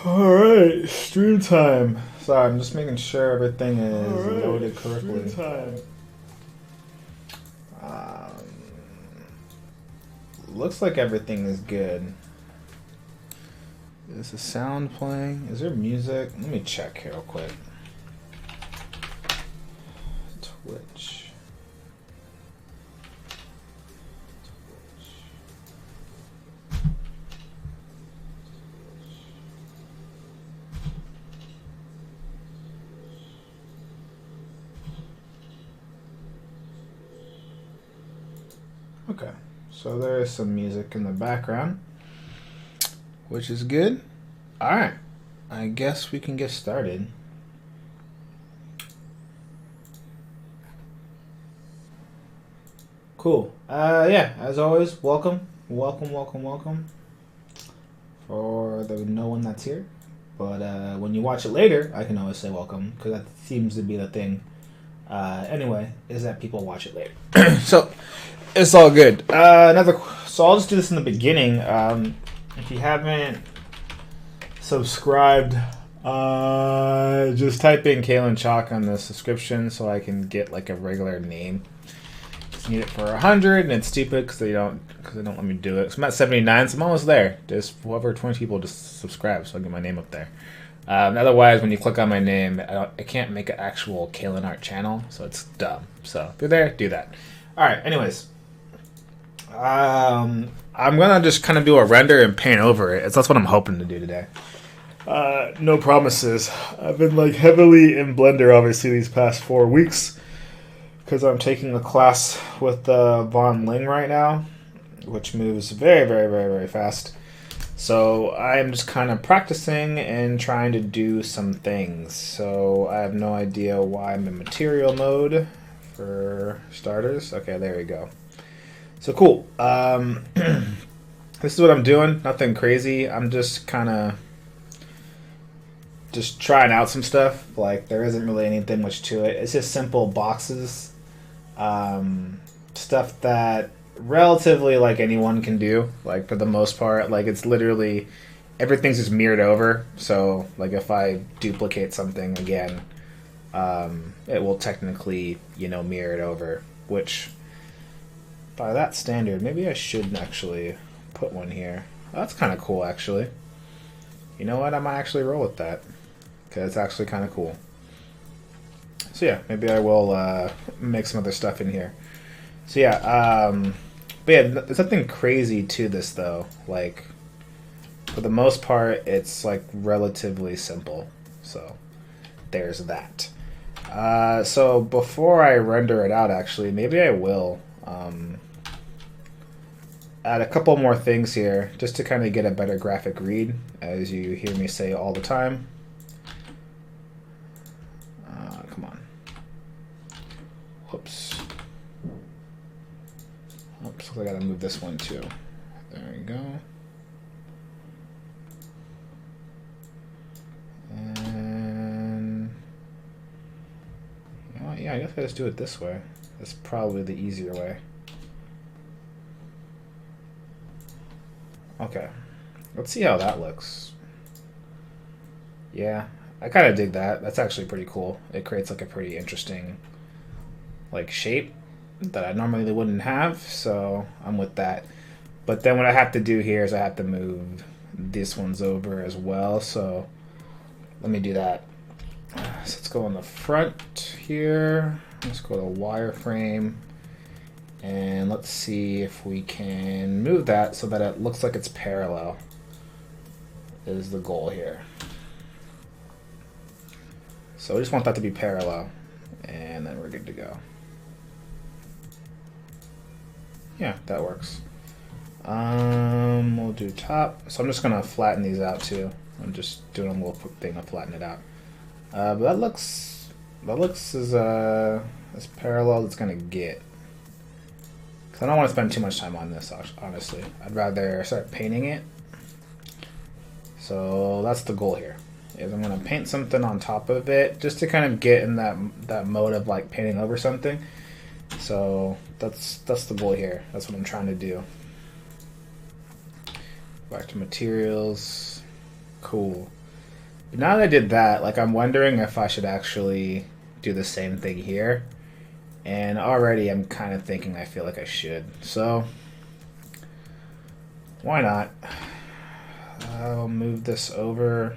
Alright, stream time. Sorry, I'm just making sure everything is loaded correctly. Stream time. Looks like everything is good. Is the sound playing? Is there music? Let me check here real quick. Twitch. Okay, so there is some music in the background, which is good. All right, I guess we can get started. Cool. Yeah, as always, welcome for the no one that's here. But when you watch it later, I can always say welcome, because that seems to be the thing. Anyway, is that people watch it later. So it's all good. So I'll just do this in the beginning. If you haven't subscribed, just type in Kalen Chalk on the subscription so I can get like a regular name. Just need it for 100, and it's stupid because they don't let me do it. So I'm at 79, so I'm almost there. Just whoever 20 people just subscribe, so I'll get my name up there. Otherwise, when you click on my name, I can't make an actual Kalen Art channel, so it's dumb. So if you're there, do that. All right. Anyways, I'm gonna just kind of do a render and paint over it. That's what I'm hoping to do today. No promises. I've been like heavily in Blender, obviously, these past 4 weeks because I'm taking a class with Von Ling right now, which moves very, very, very, very fast. So I'm just kind of practicing and trying to do some things. So I have no idea why I'm in material mode for starters. Okay, there we go. So cool. This is what I'm doing. Nothing crazy. I'm just kind of just trying out some stuff. Like, there isn't really anything much to it. It's just simple boxes. Stuff that relatively like anyone can do, like for the most part. Like, it's literally everything's just mirrored over, so like if I duplicate something again, it will technically, mirror it over, which by that standard maybe I should actually put one here. That's kind of cool, actually. You know what, I might actually roll with that because it's actually kind of cool. So yeah, maybe I will make some other stuff in here. So yeah, but yeah, there's nothing crazy to this though. Like, for the most part, it's like relatively simple. So there's that. So before I render it out, actually, maybe I will add a couple more things here just to kind of get a better graphic read, as you hear me say all the time. Come on. Whoops. Oops, I gotta move this one too. There we go. And yeah, I guess I just do it this way. That's probably the easier way. Okay, let's see how that looks. Yeah, I kind of dig that. That's actually pretty cool. It creates like a pretty interesting like shape that I normally wouldn't have, so I'm with that. But then what I have to do here is I have to move these ones over as well, so let me do that. So let's go on the front here. Let's go to wireframe, and let's see if we can move that so that it looks like it's parallel, is the goal here. So we just want that to be parallel, and then we're good to go. Yeah, that works. We'll do top. So I'm just gonna flatten these out too. I'm just doing a little quick thing to flatten it out. But that looks as parallel as it's gonna get. Cause I don't want to spend too much time on this, honestly. I'd rather start painting it. So that's the goal here. Is I'm gonna paint something on top of it just to kind of get in that mode of like painting over something. So that's the goal here. That's what I'm trying to do. Back to materials. Cool. But now that I did that, like I'm wondering if I should actually do the same thing here. And already I'm kind of thinking I feel like I should. So, why not? I'll move this over.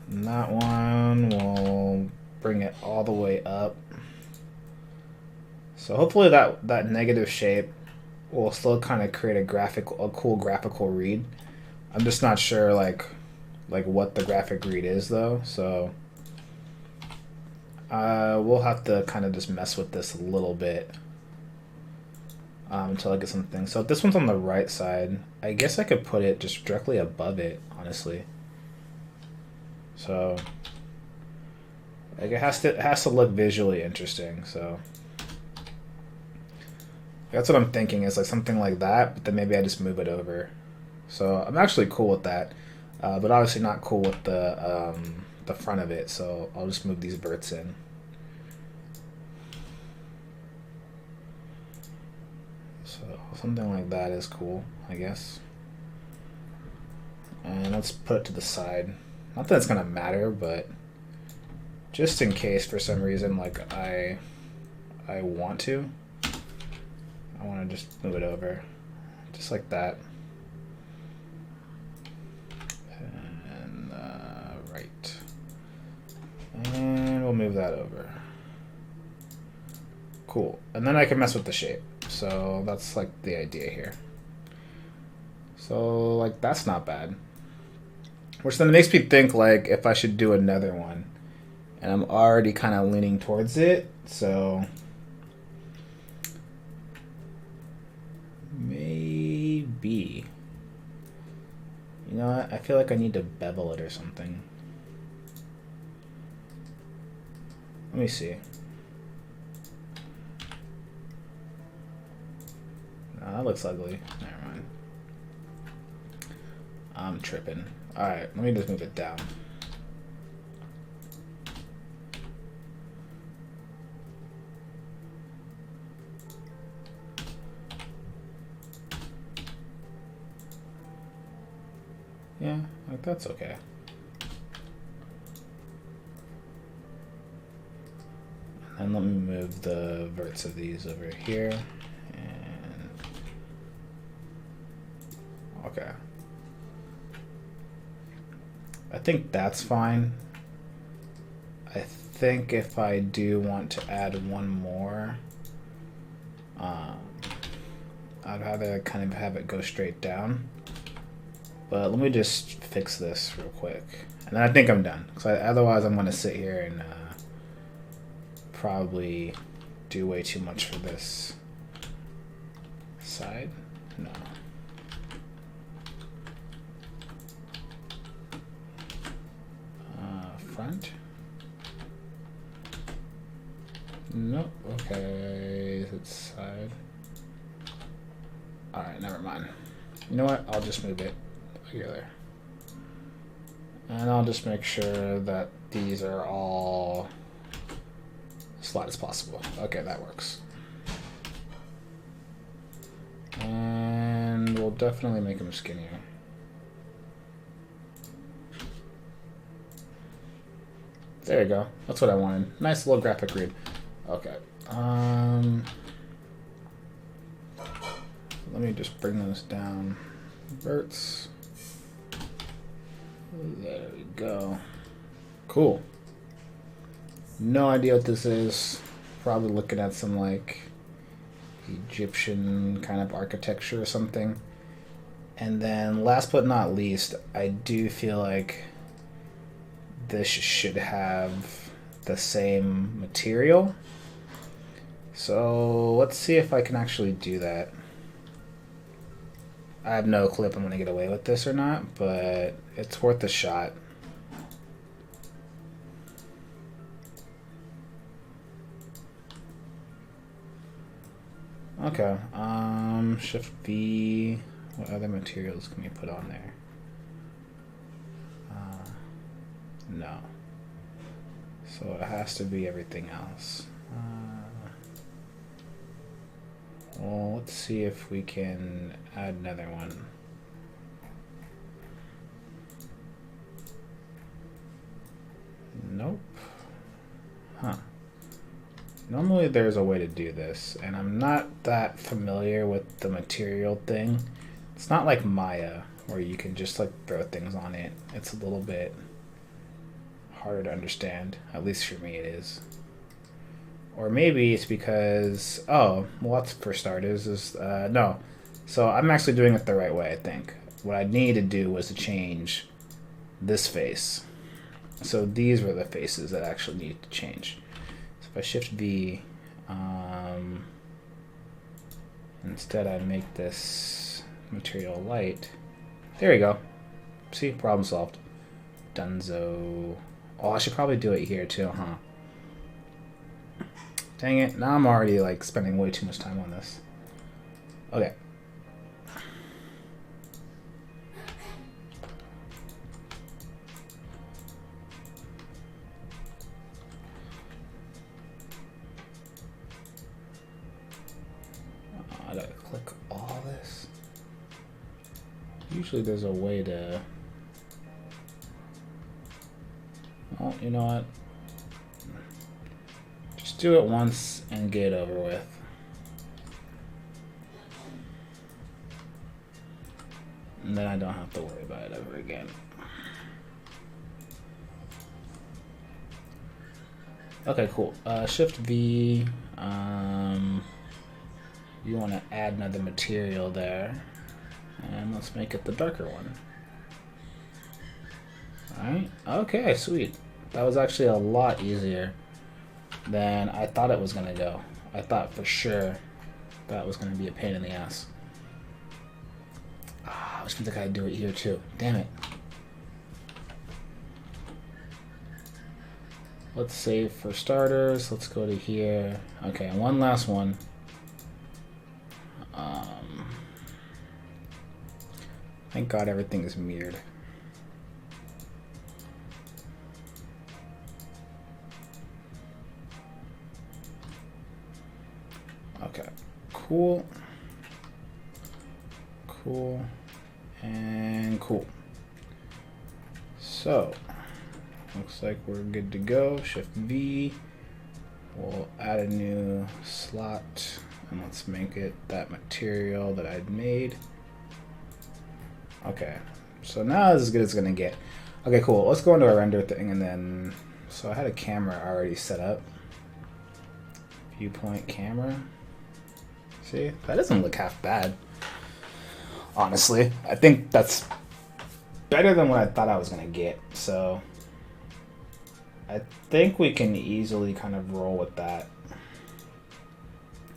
And that one will bring it all the way up. So hopefully that negative shape will still kind of create a cool graphical read. I'm just not sure like what the graphic read is though. So we'll have to kind of just mess with this a little bit until I get something. So if this one's on the right side, I guess I could put it just directly above it, honestly. So like it has to look visually interesting. So that's what I'm thinking, is like something like that, but then maybe I just move it over. So I'm actually cool with that, but obviously not cool with the front of it. So I'll just move these verts in. So something like that is cool, I guess. And let's put it to the side. Not that it's gonna matter, but just in case for some reason, like I want to. I want to just move it over, just like that. And right. And we'll move that over. Cool. And then I can mess with the shape. So that's like the idea here. So like that's not bad. Which then makes me think like if I should do another one. And I'm already kind of leaning towards it, so maybe. You know what? I feel like I need to bevel it or something. Let me see. No, that looks ugly. Never mind. I'm tripping. Alright, let me just move it down. Yeah, like that's okay. And let me move the verts of these over here. And okay. I think that's fine. I think if I do want to add one more, I'd rather kind of have it go straight down. But let me just fix this real quick. And then I think I'm done. Because otherwise I'm going to sit here and probably do way too much for this side. No. Front. Nope. Okay. It's side. Alright, never mind. You know what? I'll just move it together. And I'll just make sure that these are all as flat as possible. Okay, that works. And we'll definitely make them skinnier. There you go. That's what I wanted. Nice little graphic read. Okay. Let me just bring those down. Verts. There we go. Cool. No idea what this is. Probably looking at some like Egyptian kind of architecture or something. And then last but not least, I do feel like this should have the same material. So let's see if I can actually do that. I have no clue if I'm going to get away with this or not, but it's worth a shot. Okay, Shift V. What other materials can we put on there? No. So it has to be everything else. Well, let's see if we can add another one. Nope. Huh. Normally there's a way to do this, and I'm not that familiar with the material thing. It's not like Maya, where you can just like throw things on it. It's a little bit harder to understand, at least for me it is. Or maybe it's because, oh, well, that's for starters, no. So I'm actually doing it the right way, I think. What I need to do was to change this face. So these were the faces that actually need to change. So if I shift V, instead I make this material light. There we go. See, problem solved. Dunzo. Oh, I should probably do it here too, huh? Dang it, now I'm already like spending way too much time on this. Okay. I gotta click all this. Usually there's a way to... Oh, you know what? Just do it once and get it over with. And then I don't have to worry about it ever again. Okay, cool. Shift V. You want to add another material there. And let's make it the darker one. Alright, okay, sweet. That was actually a lot easier than I thought it was gonna go. I thought for sure that was gonna be a pain in the ass. I was gonna think I'd do it here too. Damn it. Let's save for starters. Let's go to here. Okay, one last one. Thank God everything is mirrored. Okay, cool. Cool. And cool. So, looks like we're good to go. Shift V. We'll add a new slot. And let's make it that material that I'd made. Okay, so now it's as good as it's gonna get. Okay, cool. Let's go into our render thing and then... So I had a camera already set up. Viewpoint camera. See, that doesn't look half bad. Honestly, I think that's better than what I thought I was gonna get. So I think we can easily kind of roll with that.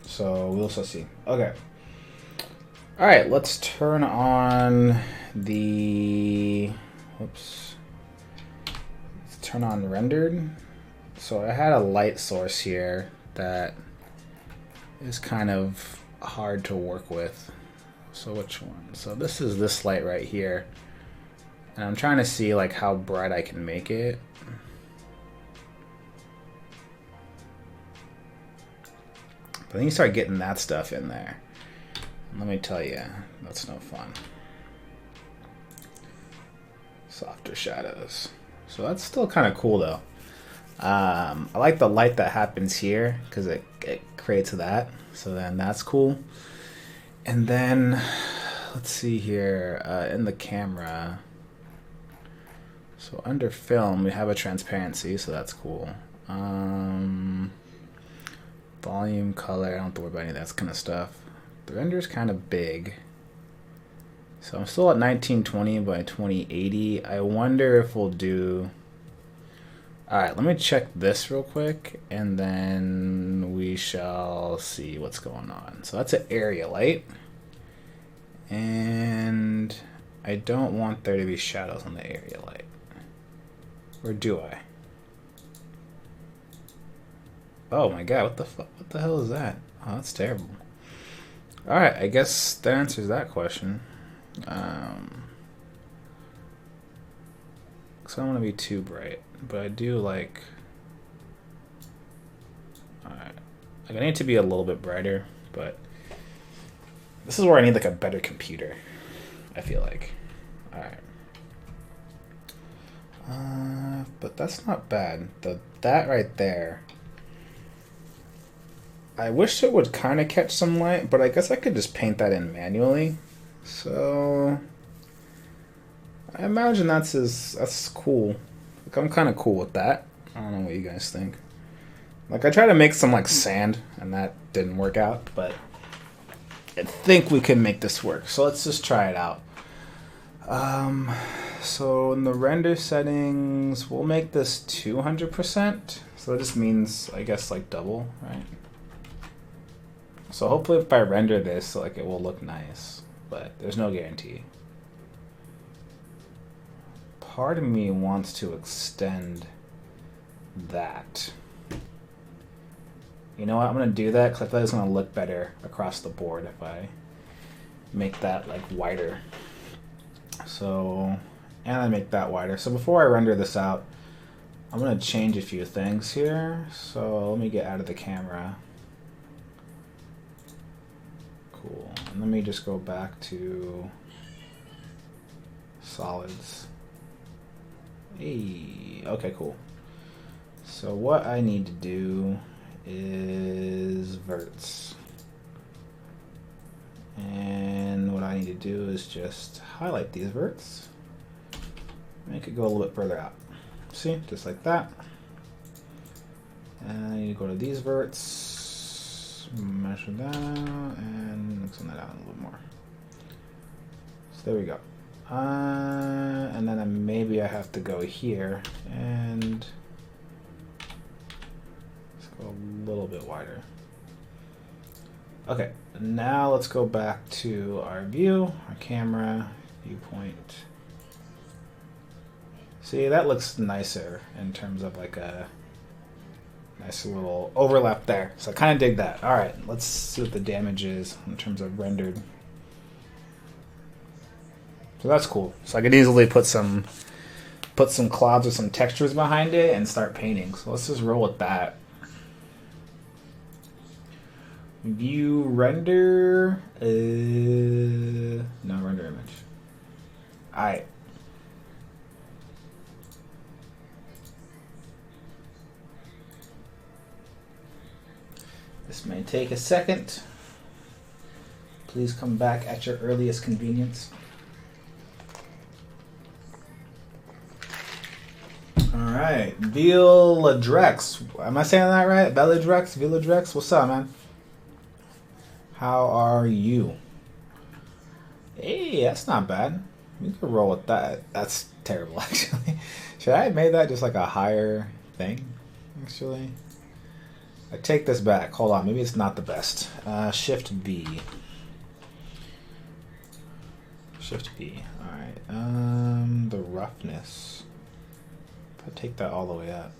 So we'll also see. Okay. All right, let's turn on the, whoops. Let's turn on rendered. So I had a light source here that is kind of hard to work with. So which one? So this is this light right here. And I'm trying to see like how bright I can make it. But then you start getting that stuff in there. Let me tell you, that's no fun. Softer shadows. So that's still kind of cool though. I like the light that happens here because it creates that. So then that's cool. And then let's see here in the camera. So under film, we have a transparency, so that's cool. Volume, color, I don't have to worry about any of that kind of stuff. The render's kind of big. So I'm still at 1920 by 2080. I wonder if we'll do... Alright, let me check this real quick, and then we shall see what's going on. So that's an area light. And I don't want there to be shadows on the area light. Or do I? Oh my god, what the hell is that? Oh, that's terrible. Alright, I guess that answers that question. So I don't want to be too bright, but I do like... Alright. Like I need to be a little bit brighter, but this is where I need like a better computer, I feel like. Alright. But that's not bad. That right there. I wish it would kind of catch some light, but I guess I could just paint that in manually. So I imagine that's cool. Like, I'm kind of cool with that. I don't know what you guys think. Like, I tried to make some like sand, and that didn't work out, but I think we can make this work. So let's just try it out. So in the render settings, we'll make this 200%. So that just means, I guess, like double, right? So hopefully if I render this, like, it will look nice, but there's no guarantee. Part of me wants to extend that. You know what? I'm gonna do that because I feel like it's gonna look better across the board if I make that like wider. So, and I make that wider. So before I render this out, I'm gonna change a few things here. So let me get out of the camera. Cool. And let me just go back to solids. Hey, okay, cool. So what I need to do is verts. And what I need to do is just highlight these verts. Make it go a little bit further out. See, just like that. And I need to go to these verts, measure that out, and extend that out a little more. So there we go. And then maybe I have to go here and let's go a little bit wider. Okay, now let's go back to our view, our camera, viewpoint. See, that looks nicer in terms of like a nice little overlap there. So I kind of dig that. All right, let's see what the damage is in terms of rendered. So that's cool. So I could easily put some clouds or some textures behind it and start painting. So let's just roll with that. View render. No, render image. All right. This may take a second. Please come back at your earliest convenience. Alright, Viladrex. Am I saying that right? Viladrex? What's up, man? How are you? Hey, that's not bad. We could roll with that. That's terrible, actually. Should I have made that just like a higher thing, actually? I take this back. Hold on, maybe it's not the best. Shift V. Shift V. Alright. The roughness. If I take that all the way up.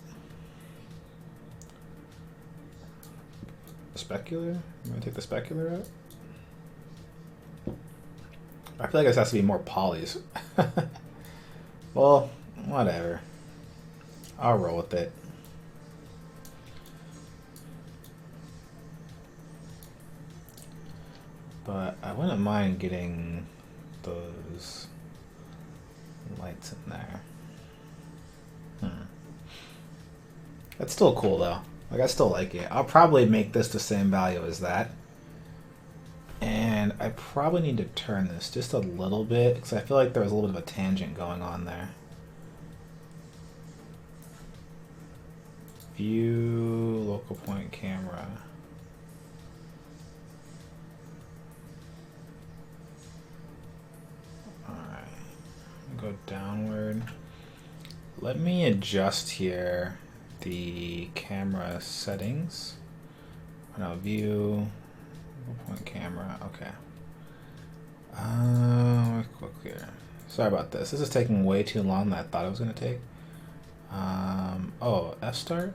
Specular? I'm gonna take the specular out. I feel like this has to be more polys. Well, whatever. I'll roll with it. But I wouldn't mind getting those lights in there. That's still cool though. Like, I still like it. I'll probably make this the same value as that. And I probably need to turn this just a little bit because I feel like there was a little bit of a tangent going on there. View, local point camera. Alright. Go downward. Let me adjust here the camera settings. No, view, point camera. Okay. Click here. Sorry about this. This is taking way too long than I thought it was gonna take. Oh, F start.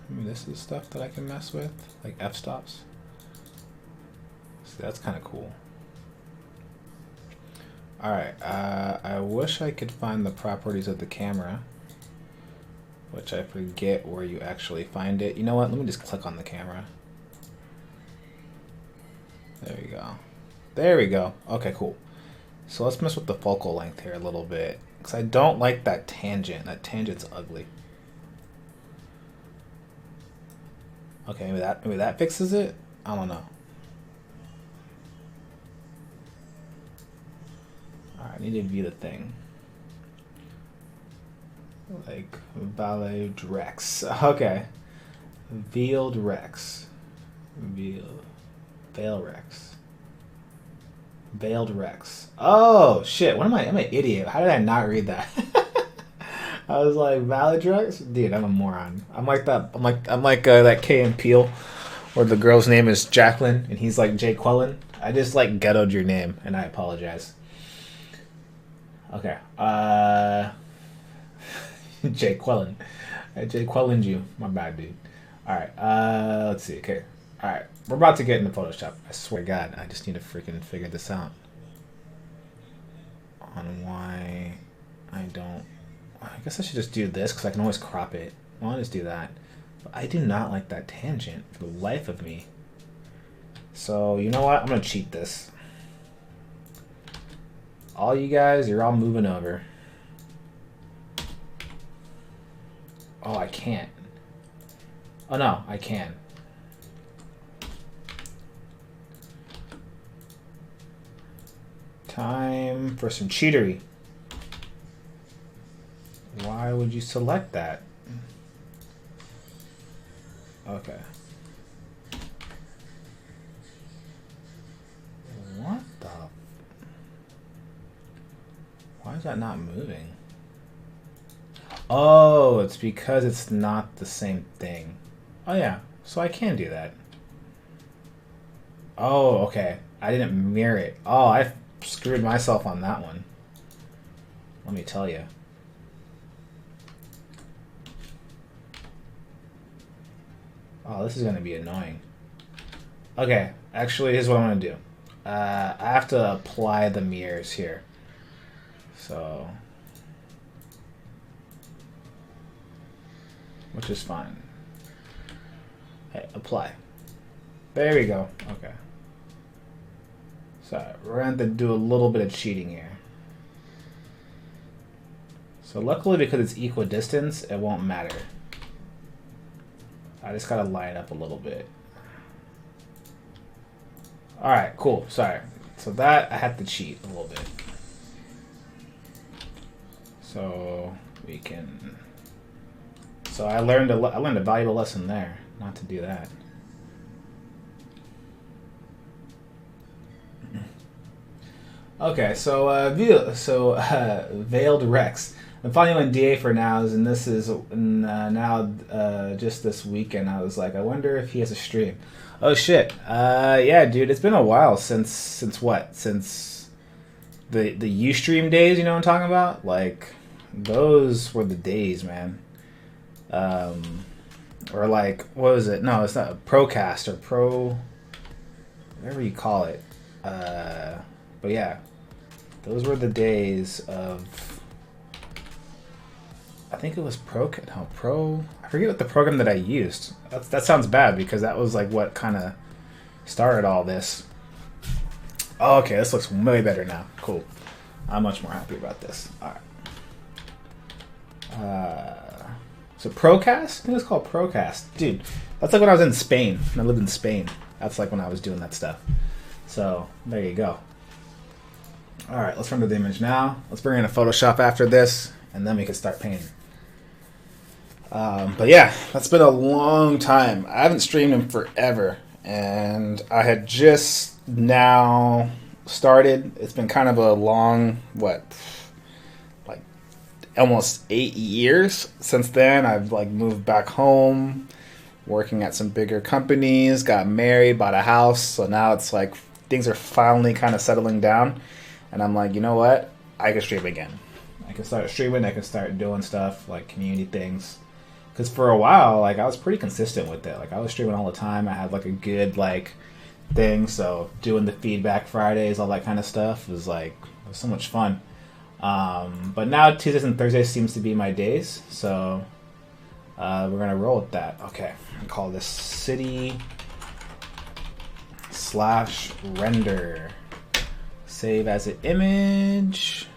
I mean, this is stuff that I can mess with, like F stops. See, that's kind of cool. All right. I wish I could find the properties of the camera, which I forget where you actually find it. You know what? Let me just click on the camera. There we go. There we go. Okay, cool. So let's mess with the focal length here a little bit. Because I don't like that tangent. That tangent's ugly. Okay, maybe that fixes it? I don't know. Alright, I need to view the thing. Like, Veiled Rex. Okay. Veiled Rex. Veiled Rex. Veiled Rex. Oh, shit. What am I? I'm an idiot. How did I not read that? I was like, Veiled Rex? Dude, I'm a moron. I'm like that. I'm like that Key and Peele, where the girl's name is Jacqueline, and he's like Jake Quellen. I just like ghettoed your name, and I apologize. Okay. Jake Quellen. Jake Quellened you. My bad, dude. Alright. Let's see. Okay. Alright. We're about to get into Photoshop. I swear to God, I just need to freaking figure this out. On why I don't... I guess I should just do this, because I can always crop it. I'll just do that. But I do not like that tangent for the life of me. So, you know what? I'm going to cheat this. All you guys, you're all moving over. Oh, I can't. Oh, no, I can. Time for some cheatery. Why would you select that? Okay. What the? Why is that not moving? Oh, it's because it's not the same thing. Oh yeah, so I can do that. Oh, okay. I didn't mirror it. Oh, I screwed myself on that one. Let me tell you. Oh, this is going to be annoying. Okay, actually, here's what I'm going to do. I have to apply the mirrors here. So... which is fine. Hey, apply. There we go. Okay. So we're going to do a little bit of cheating here. So luckily, because it's equidistance, it won't matter. I just gotta line up a little bit. Alright, cool. Sorry. So that, I had to cheat a little bit. So we can... So I learned a valuable lesson there, not to do that. Okay, so Veiled Rex. I'm finally on DA for Nows, and this is now just this weekend. I was like, I wonder if he has a stream. Oh shit! Yeah, dude, it's been a while since what? Since the Ustream days. You know what I'm talking about? Like, those were the days, man. Or like, what was it? No, it's not a Procast or Pro, whatever you call it. But yeah, those were the days of. I think it was Pro. I forget what the program that I used. That sounds bad because that was like what kind of started all this. Oh, okay, this looks way better now. Cool. I'm much more happy about this. All right. So Procast? I think it's called Procast. Dude, that's like when I was in Spain. When I lived in Spain. That's like when I was doing that stuff. So, there you go. Alright, let's render the image now. Let's bring in a Photoshop after this, and then we can start painting. But yeah, that's been a long time. I haven't streamed in forever, and I had just now started. It's been kind of a long, almost 8 years since then. I've like moved back home, working at some bigger companies, got married, bought a house. So now it's like things are finally kind of settling down. And I'm like, you know what? I can stream again. I can start streaming. I can start doing stuff like community things. Because for a while, like I was pretty consistent with it. Like I was streaming all the time. I had like a good like thing. So doing the feedback Fridays, all that kind of stuff was like, it was so much fun. But now Tuesdays and Thursdays seems to be my days, so we're gonna roll with that. Okay, I'll call this city/render. Save as an image.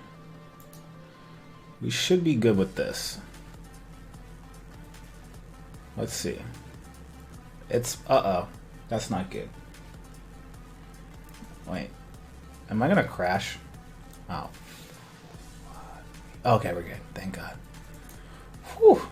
we should be good with this. Let's see. It's, uh-oh. That's not good. Wait. Am I gonna crash? Oh. Okay, we're good. Thank God. Whew.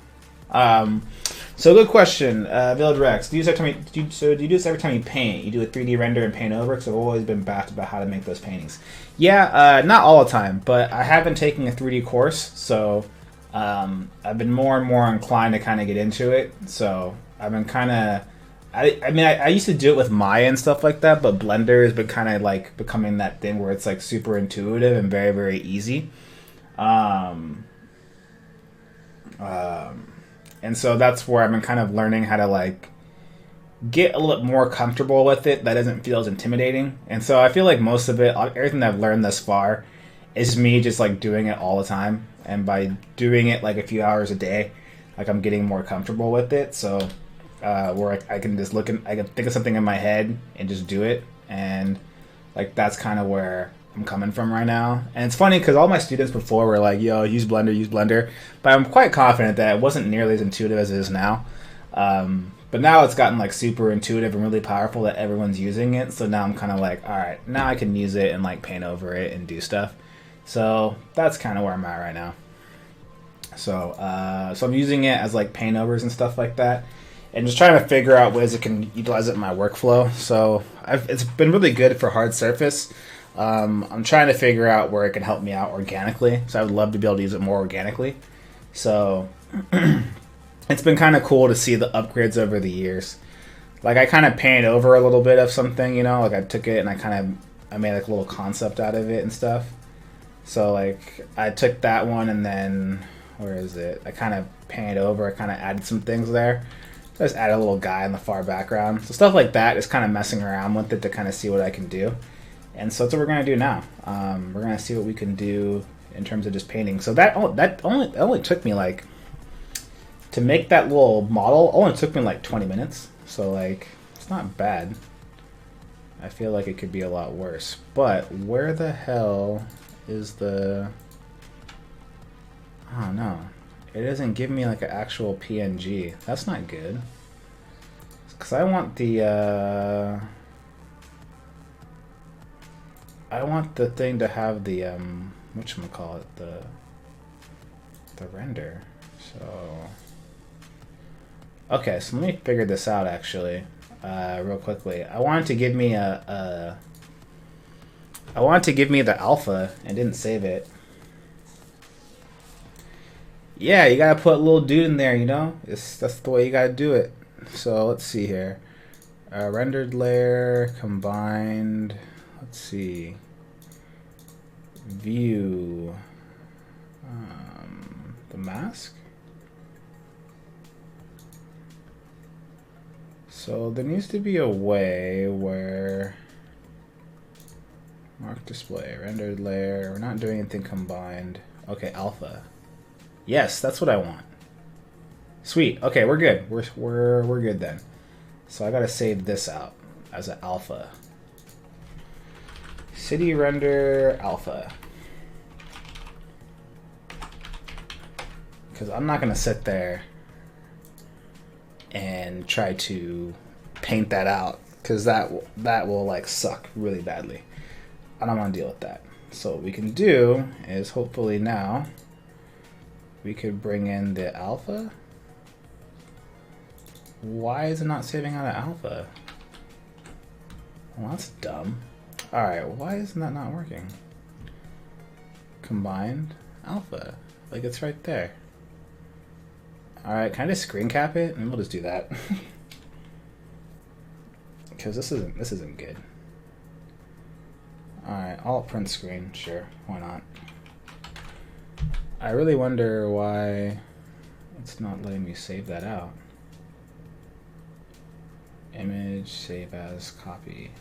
So good question, Village Rex. Do you do you do this every time you paint? You do a 3D render and paint over? Because I've always been baffled about how to make those paintings. Yeah, not all the time, but I have been taking a 3D course, so I've been more and more inclined to kind of get into it. So I've been kind of, I used to do it with Maya and stuff like that, but Blender has been kind of like becoming that thing where it's like super intuitive and very, very easy. And so that's where I've been kind of learning how to like get a little more comfortable with it. That doesn't feel as intimidating. And so I feel like most of it, everything that I've learned thus far, is me just like doing it all the time. And by doing it like a few hours a day, like I'm getting more comfortable with it. So where I can just I can think of something in my head and just do it. And like that's kind of where I'm coming from right now. And it's funny because all my students before were like, yo, use Blender. But I'm quite confident that it wasn't nearly as intuitive as it is now. But now it's gotten like super intuitive and really powerful that everyone's using it. So now I'm kind of like, all right, now I can use it and like paint over it and do stuff. So that's kind of where I'm at right now. So so I'm using it as like paint overs and stuff like that. And just trying to figure out ways I can utilize it in my workflow. So it's been really good for hard surface. I'm trying to figure out where it can help me out organically. So I would love to be able to use it more organically. So it's been kind of cool to see the upgrades over the years. Like I kind of painted over a little bit of something, you know, like I took it and I made like a little concept out of it and stuff. So like I took that one and then, where is it? I kind of painted over, I kind of added some things there. So I just added a little guy in the far background. So stuff like that, just kind of messing around with it to kind of see what I can do. And so that's what we're going to do now. We're going to see what we can do in terms of just painting. So that only took me like, to make that little model, only took me like 20 minutes. So like, it's not bad. I feel like it could be a lot worse. But where the hell is the... Oh no. It doesn't give me like an actual PNG. That's not good. Because I want the... I want the thing to have the whatchamacallit, the render. So okay, so let me figure this out actually, real quickly. I wanted to give me I wanted to give me the alpha and didn't save it. Yeah, you gotta put a little dude in there, you know? That's the way you gotta do it. So let's see here. Rendered layer, combined. Let's see. View. The mask. So there needs to be a way where mark display, rendered layer. We're not doing anything combined. Okay, alpha. Yes, that's what I want. Sweet. Okay, we're good. We're good then. So I gotta save this out as an alpha. City render alpha. Because I'm not gonna sit there and try to paint that out, because that will like suck really badly. I don't want to deal with that. So what we can do is hopefully now we could bring in the alpha. Why is it not saving out of alpha? Well, that's dumb. Alright, why isn't that not working? Combined alpha. Like it's right there. Alright, can I just screen cap it? And we'll just do that. Because this isn't good. Alright, alt print screen, sure, why not? I really wonder why it's not letting me save that out. Image, save as, copy.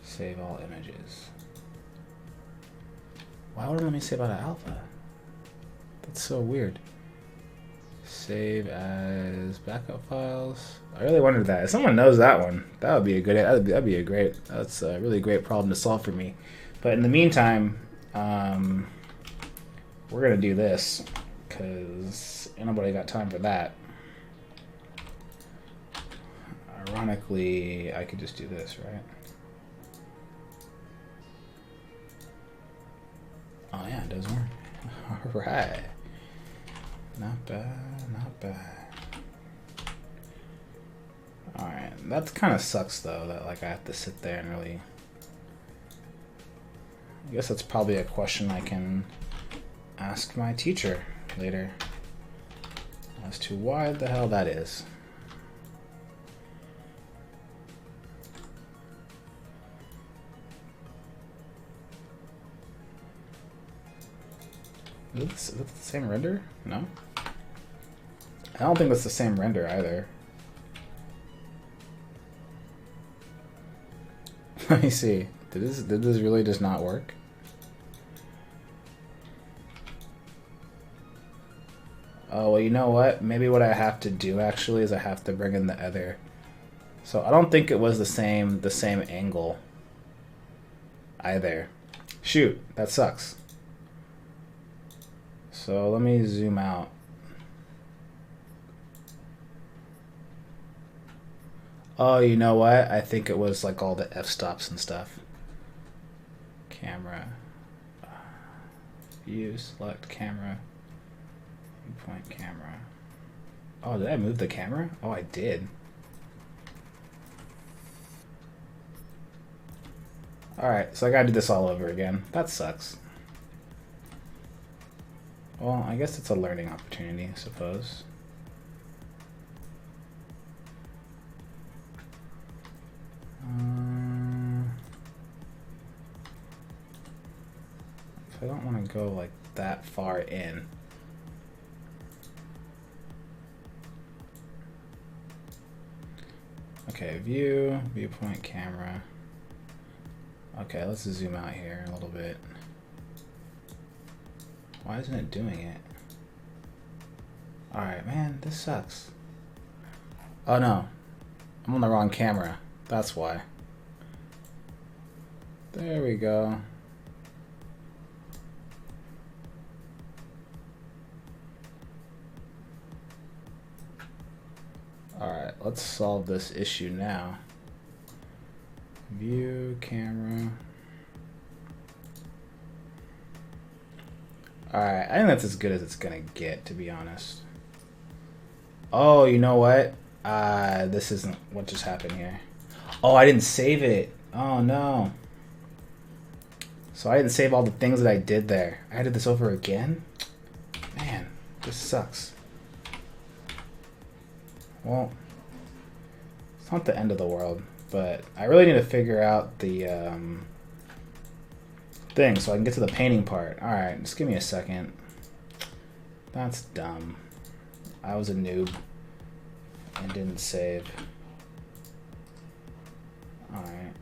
Save all images. Why would it let me save out of alpha? That's so weird. Save as backup files. I really wondered that. If someone knows that one, that would be a good. That'd be a great. That's a really great problem to solve for me. But in the meantime, we're gonna do this because nobody got time for that. Ironically, I could just do this, right? Oh yeah, it does work. Alright. Not bad, not bad. Alright, that kind of sucks though, that like I have to sit there and really... I guess that's probably a question I can ask my teacher later as to why the hell that is. Is it the same render? No? I don't think that's the same render either. Let me see. Did this really just not work? Oh, well, you know what? Maybe what I have to do actually is I have to bring in the other. So I don't think it was the same angle either. Shoot, that sucks. So let me zoom out. Oh, you know what? I think it was like all the f-stops and stuff. Camera. View, select camera. Point camera. Oh, did I move the camera? Oh, I did. Alright, so I gotta do this all over again. That sucks. Well, I guess it's a learning opportunity, I suppose. If I don't want to go like that far in. Okay, view, viewpoint camera. Okay, let's zoom out here a little bit. Why isn't it doing it? Alright, man, this sucks. Oh no, I'm on the wrong camera. That's why. There we go. Alright, let's solve this issue now. View, camera. Alright, I think that's as good as it's gonna get, to be honest. Oh, you know what? This isn't what just happened here. Oh, I didn't save it. Oh no. So I didn't save all the things that I did there. I did this over again? Man, this sucks. Well, it's not the end of the world, but I really need to figure out the thing so I can get to the painting part. Alright, just give me a second. That's dumb. I was a noob and didn't save. Alright.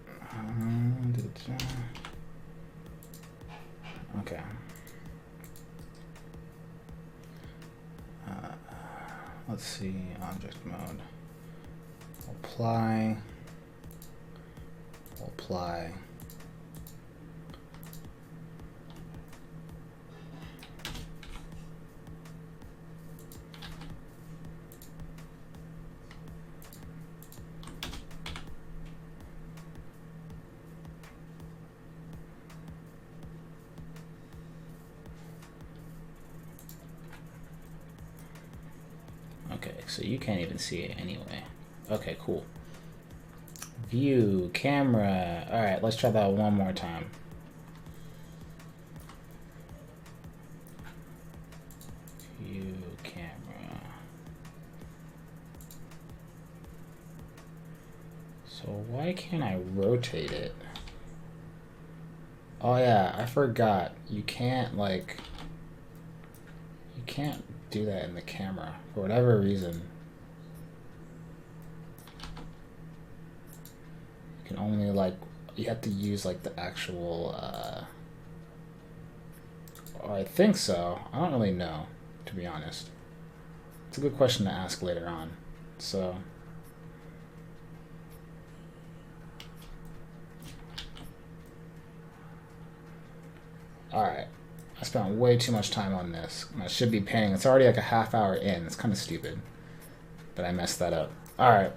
Okay. Let's see, object mode. Apply. Apply. Okay, so you can't even see it anyway. Okay, cool. View, camera. Alright, let's try that one more time. View, camera. So why can't I rotate it? Oh yeah, I forgot. You can't like... You can't do that in the camera for whatever reason. You can only like, you have to use like the actual or I think so. I don't really know, to be honest. It's a good question to ask later on. So alright. I spent way too much time on this. I should be paying. It's already like a half hour in. It's kind of stupid. But I messed that up. Alright.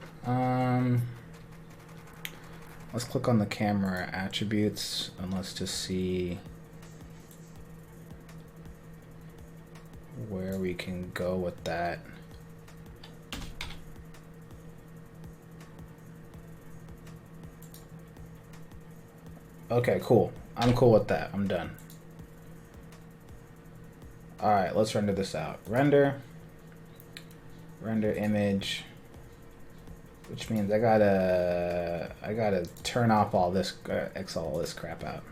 Let's click on the camera attributes and let's just see where we can go with that. Okay, cool. I'm cool with that. I'm done. Alright, let's render this out. Render image, which means I gotta turn off all this, X all this crap out.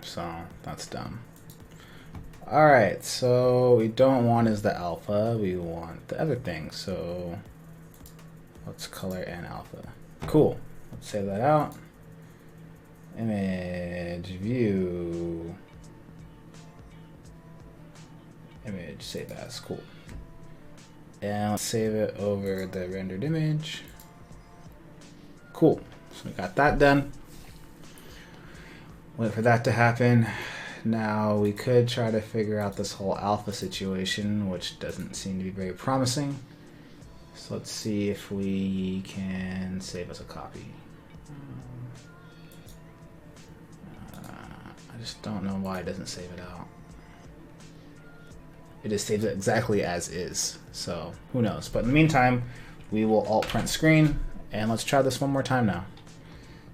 So that's dumb. Alright, so what we don't want is the alpha, we want the other thing. So let's color and alpha. Cool. Let's save that out. Image, view, image, save as. Cool. And let's save it over the rendered image. Cool. So we got that done. Wait for that to happen. Now we could try to figure out this whole alpha situation, which doesn't seem to be very promising. So let's see if we can save us a copy. I just don't know why it doesn't save it out. It just saves it exactly as is. So who knows? But in the meantime, we will alt print screen and let's try this one more time now.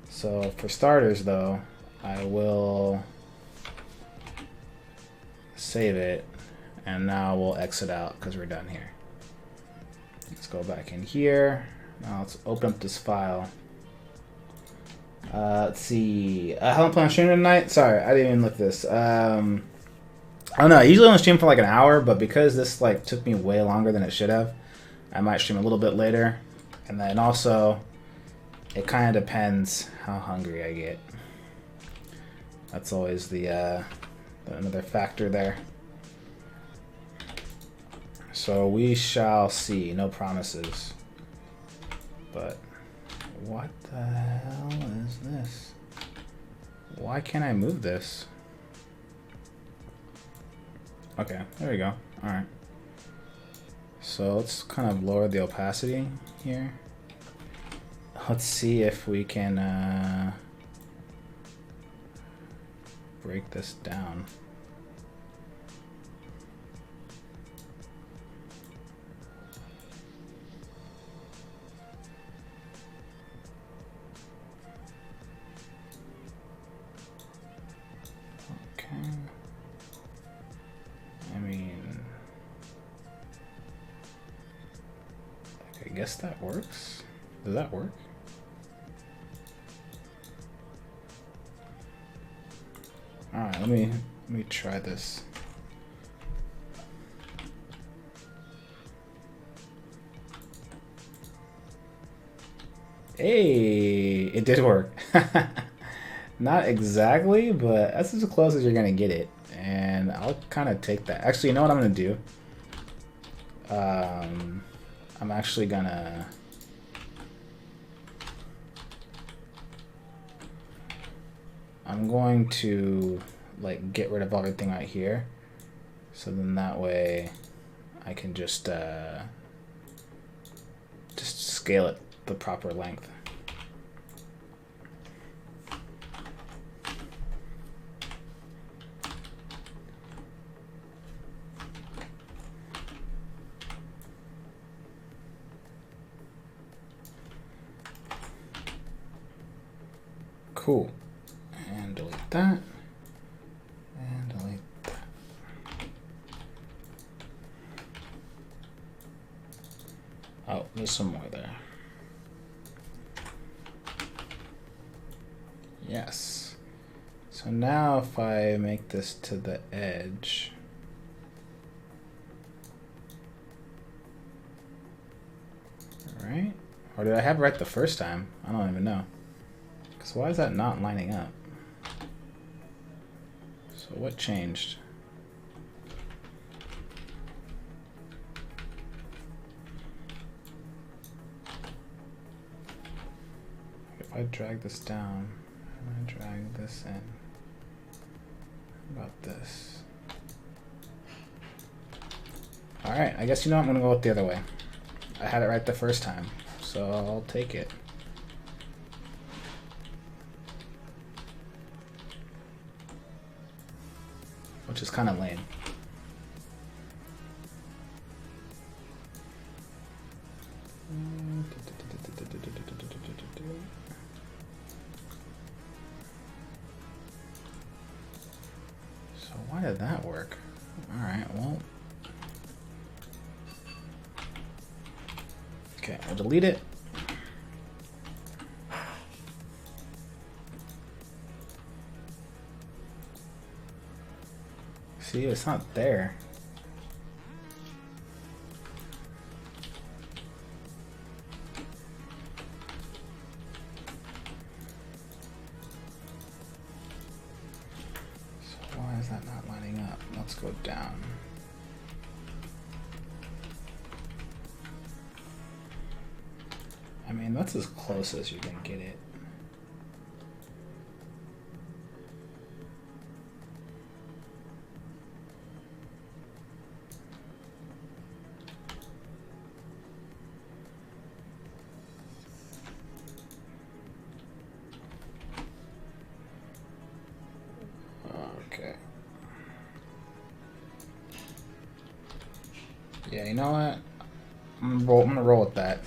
So for starters though, I will save it and now we'll exit out because we're done here. Let's go back in here. Now let's open up this file. Let's see. I haven't planned on streaming tonight. Sorry, I didn't even look at this. I don't know. I usually only stream for like an hour, but because this like took me way longer than it should have, I might stream a little bit later. And then also, it kind of depends how hungry I get. That's always the another factor there. So we shall see. No promises. But what the hell is this? Why can't I move this? Okay, there we go. Alright. So let's kind of lower the opacity here. Let's see if we can break this down. I guess that works. Does that work? Alright, let me try this. Hey, it did work. Not exactly, but that's as close as you're gonna get it. And I'll kind of take that. Actually, you know what I'm gonna do? I'm actually gonna I'm going to like get rid of everything right here, so then that way I can just scale it the proper length. Cool. And delete that. And delete that. Oh, there's some more there. Yes. So now if I make this to the edge, right? Or did I have it right the first time? I don't even know. So why is that not lining up? So what changed? If I drag this down, and I drag this in. about this? Alright, I guess you know I'm gonna go with the other way. I had it right the first time, so I'll take it. Which is kind of lame. So why did that work? Alright, well. Okay, I'll delete it. See, it's not there. So why is that not lining up? Let's go down. I mean, that's as close as you can get it. Okay. Yeah, you know what? I'm gonna roll with that.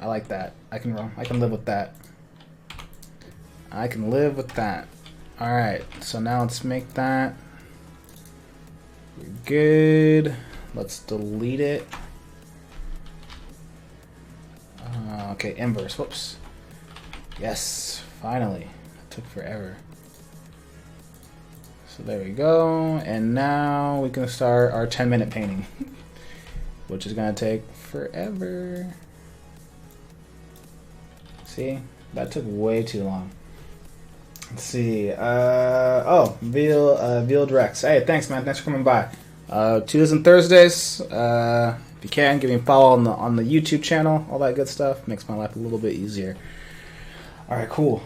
I like that. I can live with that. I can live with that. Alright, so now let's make that. We're good. Let's delete it. Okay, inverse. Whoops. Yes, finally. It took forever. So there we go. And now we can start our 10-minute painting, which is going to take forever. See, that took way too long. Let's see. Oh, Veal Rex. Hey, thanks, man. Thanks for coming by. Tuesdays and Thursdays. If you can, give me a follow on the YouTube channel. All that good stuff makes my life a little bit easier. All right, cool.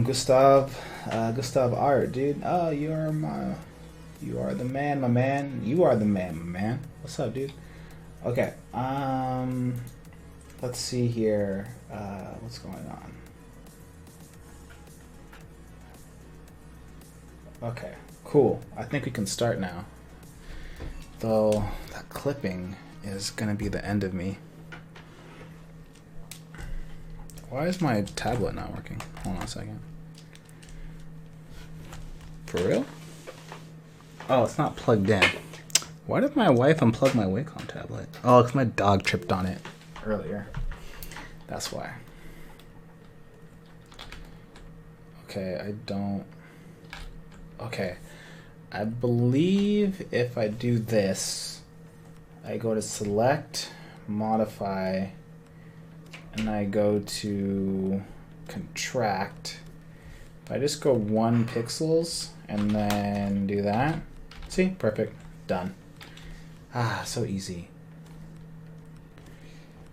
Gustav Art, dude. Oh, you are the man, my man. You are the man, my man. What's up, dude? Okay. Let's see here. What's going on? Okay, cool. I think we can start now. Though that clipping is gonna be the end of me. Why is my tablet not working? Hold on a second. For real? Oh, it's not plugged in. Why did my wife unplug my Wacom tablet? Oh, because my dog tripped on it earlier. That's why. Okay, I don't... Okay. I believe if I do this, I go to select, modify, and I go to contract. If I just go 1 pixels and then do that, see, perfect, done. Ah, so easy.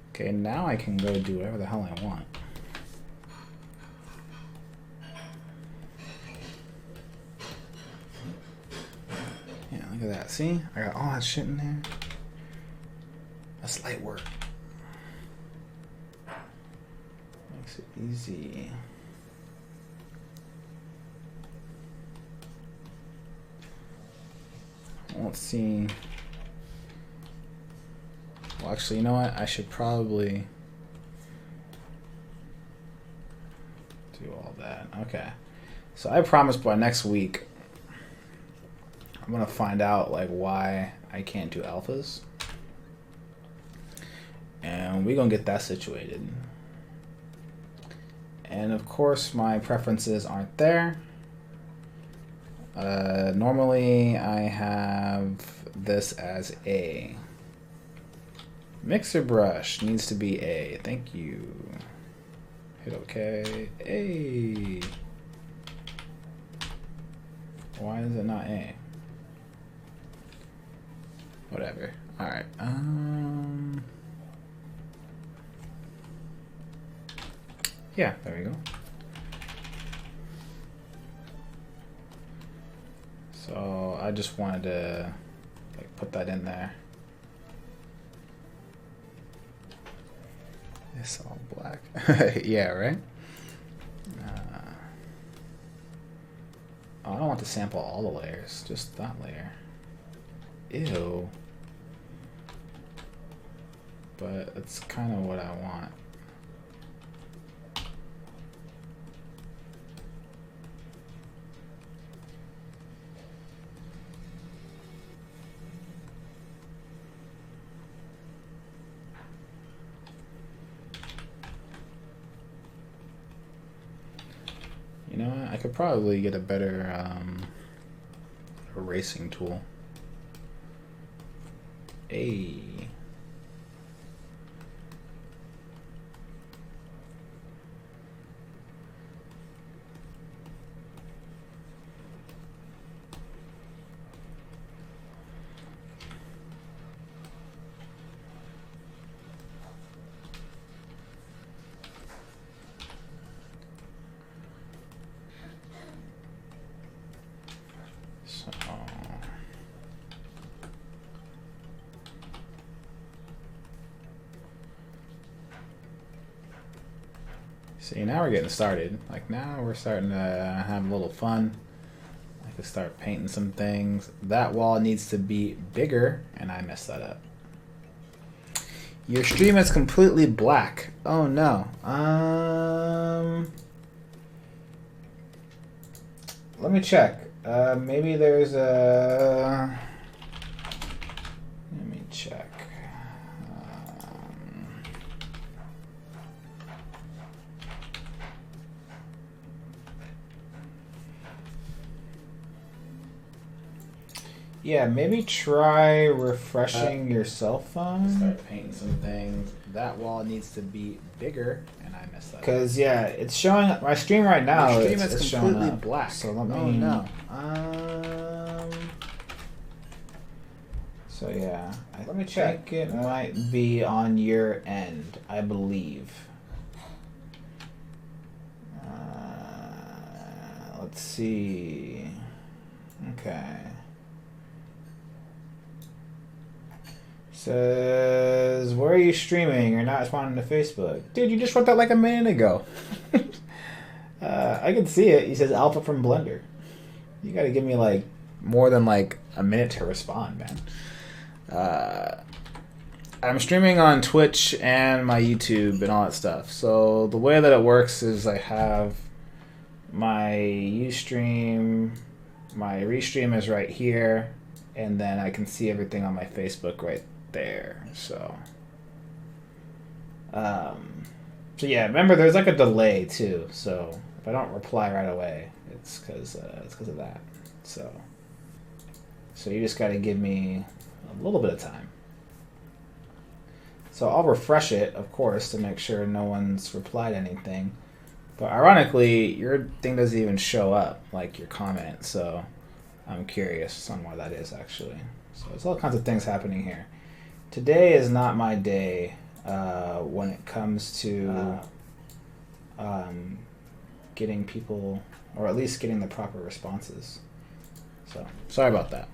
Okay, now I can go do whatever the hell I want. Yeah, look at that. See? I got all that shit in there. That's light work. Makes it easy. Let's see. Well, actually, you know what? I should probably do all that. Okay. So I promised by next week I'm gonna find out like why I can't do alphas, and we're gonna get that situated. And of course, my preferences aren't there. Normally, I have this as A. Mixer brush needs to be A. Thank you. Hit OK. A. Why is it not A? Whatever. All right. Yeah, there we go. So I just wanted to like put that in there. It's all black. Yeah, right? Oh, I don't want to sample all the layers, just that layer. Ew. But that's kind of what I want. You know what? I could probably get a better erasing tool. Hey. See, now we're getting started. Like, now we're starting to have a little fun. I can start painting some things. That wall needs to be bigger, and I messed that up. Your stream is completely black. Oh, no. Let me check. Maybe there's a... Let me check. Yeah, maybe try refreshing your cell phone. Start painting some things. That wall needs to be bigger, and I messed that up. Because, yeah, it's showing up. My stream right now, your stream is completely black. So let me... Oh, no. So, yeah. Let me check. It might be on your end, I believe. Let's see. Okay. Says, where are you streaming? You're not responding to Facebook. Dude, you just wrote that like a minute ago. I can see it. He says alpha from Blender. You gotta give me like more than like a minute to respond, man. I'm streaming on Twitch and my YouTube and all that stuff. So the way that it works is I have my Ustream, my restream is right here, and then I can see everything on my Facebook right there. So yeah, remember there's like a delay too, so if I don't reply right away, it's because of that. So you just got to give me a little bit of time. So I'll refresh it, of course, to make sure no one's replied anything. But ironically, your thing doesn't even show up, like your comment. So I'm curious on why that is actually. So there's all kinds of things happening here. Today is not my day when it comes to getting people, or at least getting the proper responses. So sorry about that.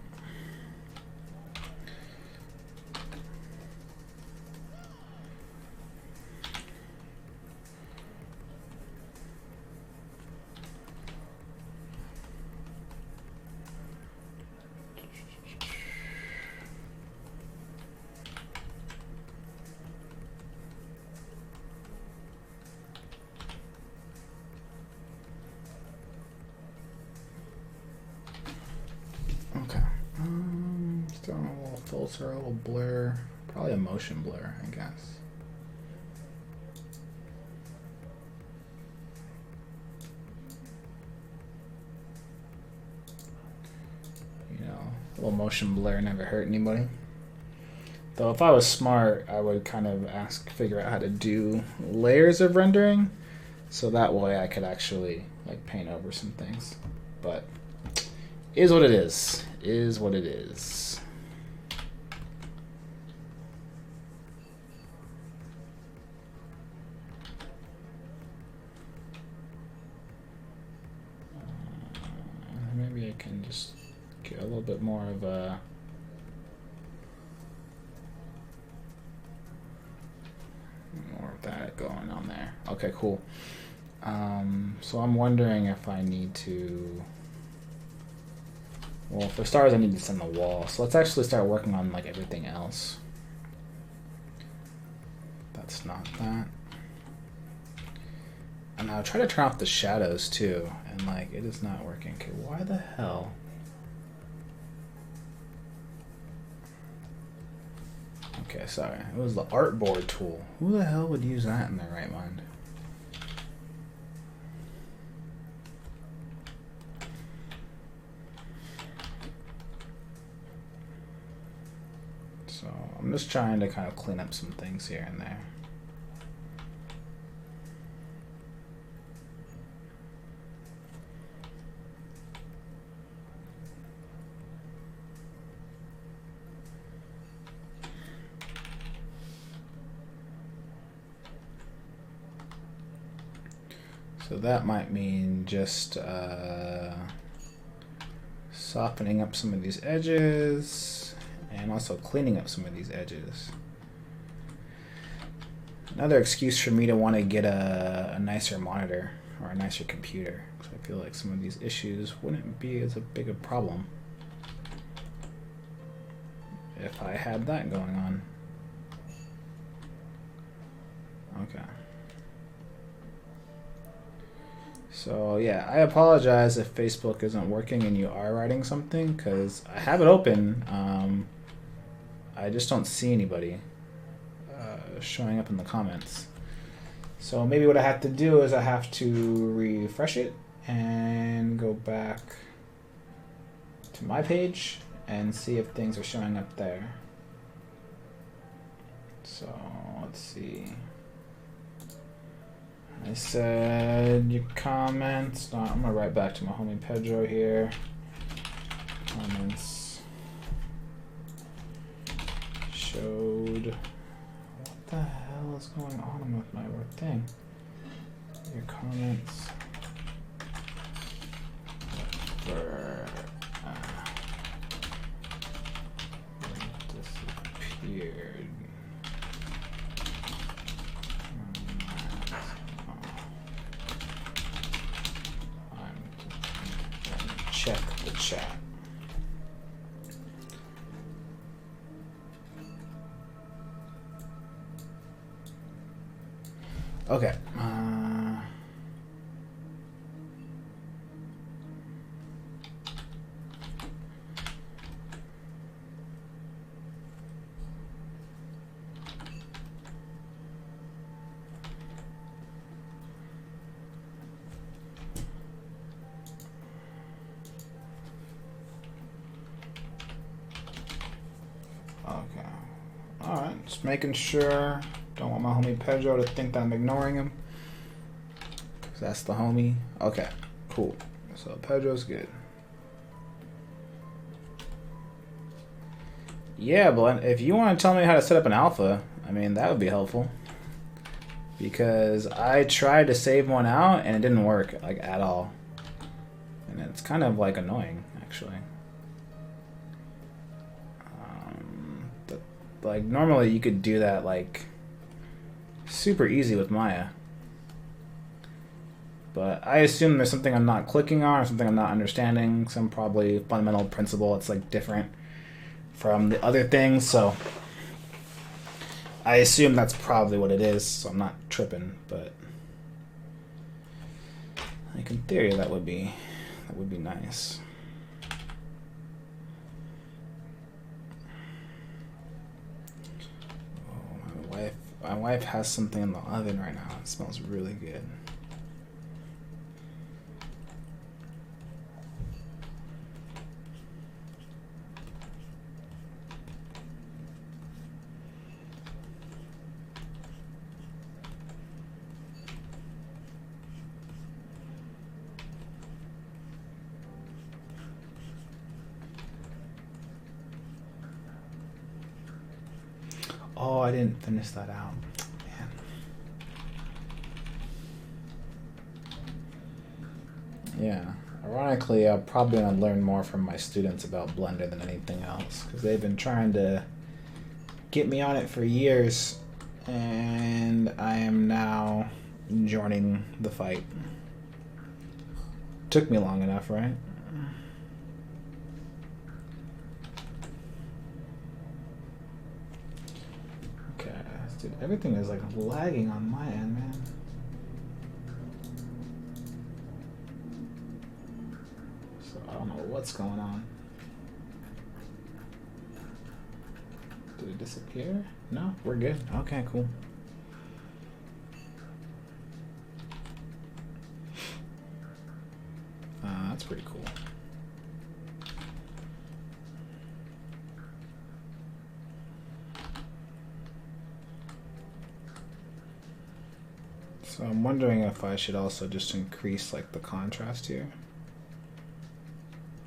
Still a little filter, a little blur, probably a motion blur, I guess. You know, a little motion blur never hurt anybody. Though if I was smart, I would kind of figure out how to do layers of rendering, so that way I could actually like paint over some things. But is what it is. Is what it is. Maybe I can just little bit more of a that going on there. Okay, cool. So I'm wondering if I need to. Well, for starters, I need to send the wall. So let's actually start working on like everything else. That's not that. And I'll try to turn off the shadows too, and like it is not working. Okay, why the hell? Okay, sorry. It was the artboard tool. Who the hell would use that in their right mind? So I'm just trying to kind of clean up some things here and there. So that might mean just softening up some of these edges and also cleaning up some of these edges. Another excuse for me to want to get a nicer monitor or a nicer computer, because I feel like some of these issues wouldn't be as big a problem if I had that going on. Okay. So yeah, I apologize if Facebook isn't working and you are writing something, because I have it open. I just don't see anybody showing up in the comments. So maybe what I have to do is I have to refresh it and go back to my page and see if things are showing up there. So let's see. I said your comments. No, I'm gonna write back to my homie Pedro here. Comments showed. What the hell is going on with my thing? Your comments were disappeared. Check the chat. Okay. Alright, just making sure. Don't want my homie Pedro to think that I'm ignoring him, because that's the homie. Okay, cool. So Pedro's good. Yeah, but if you want to tell me how to set up an alpha, I mean, that would be helpful. Because I tried to save one out and it didn't work, like, at all. And it's kind of, like, annoying, actually. Like, normally you could do that, like, super easy with Maya. But I assume there's something I'm not clicking on or something I'm not understanding. Some probably fundamental principle that's, like, different from the other things. So I assume that's probably what it is. So I'm not tripping. But like, in theory, that would be nice. My wife has something in the oven right now. It smells really good. Oh, I didn't finish that out. Man. Yeah. Ironically, I'm probably going to learn more from my students about Blender than anything else, because they've been trying to get me on it for years, and I am now joining the fight. Took me long enough, right? Okay, dude, everything is like lagging on my end, man. So I don't know what's going on. Did it disappear? No, we're good. Okay, cool. That's pretty cool. So I'm wondering if I should also just increase like the contrast here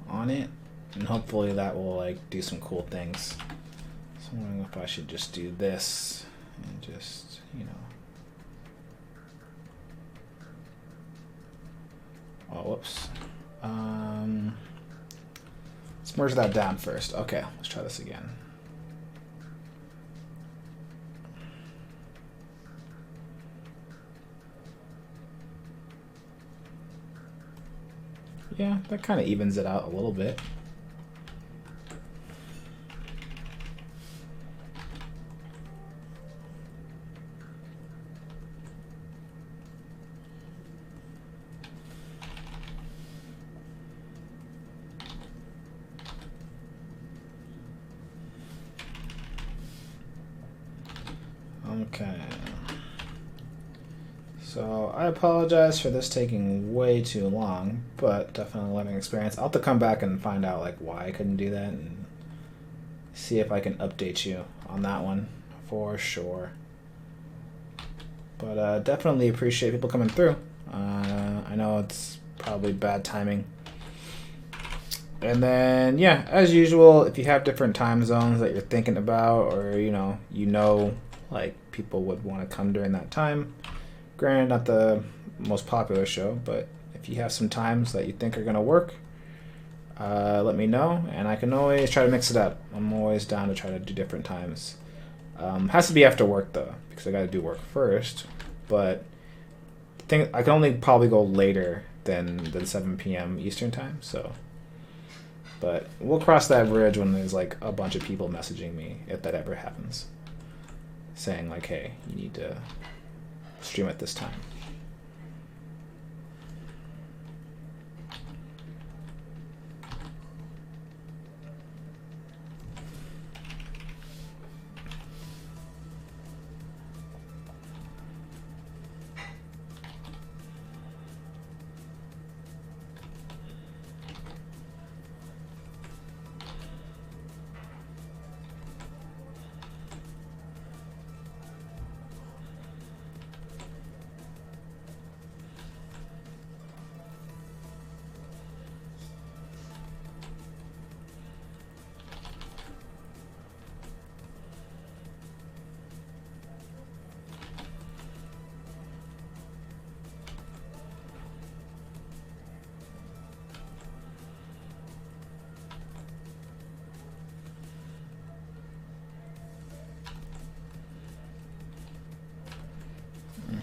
on it, and hopefully that will like do some cool things. So I'm wondering if I should just do this and just, you know. Oh, whoops. Let's merge that down first. Okay, let's try this again. Yeah, that kind of evens it out a little bit. Okay. So I apologize for this taking way too long, but definitely a learning experience. I'll have to come back and find out like why I couldn't do that and see if I can update you on that one for sure. But definitely appreciate people coming through. I know it's probably bad timing. And then, yeah, as usual, if you have different time zones that you're thinking about, or you know, like people would want to come during that time. Granted, not the most popular show, but if you have some times that you think are gonna work, let me know, and I can always try to mix it up. I'm always down to try to do different times. Has to be after work though, because I got to do work first. But I think I can only probably go later than 7 p.m. Eastern time. So, but we'll cross that bridge when there's like a bunch of people messaging me, if that ever happens, saying like, "Hey, you need to stream at this time."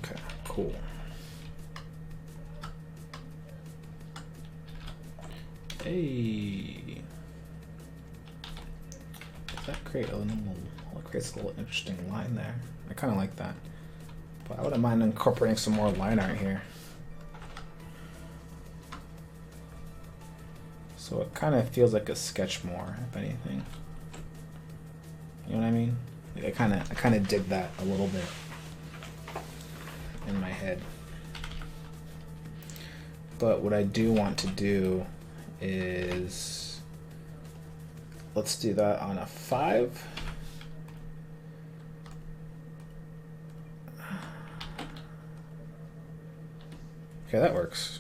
Okay, cool. Hey, does that create a little? Well, it creates a little interesting line there. I kind of like that, but I wouldn't mind incorporating some more line art here. So it kind of feels like a sketch more, if anything. You know what I mean? Like I kind of dig that a little bit in my head. But what I do want to do is, let's do that on a 5. Okay, that works.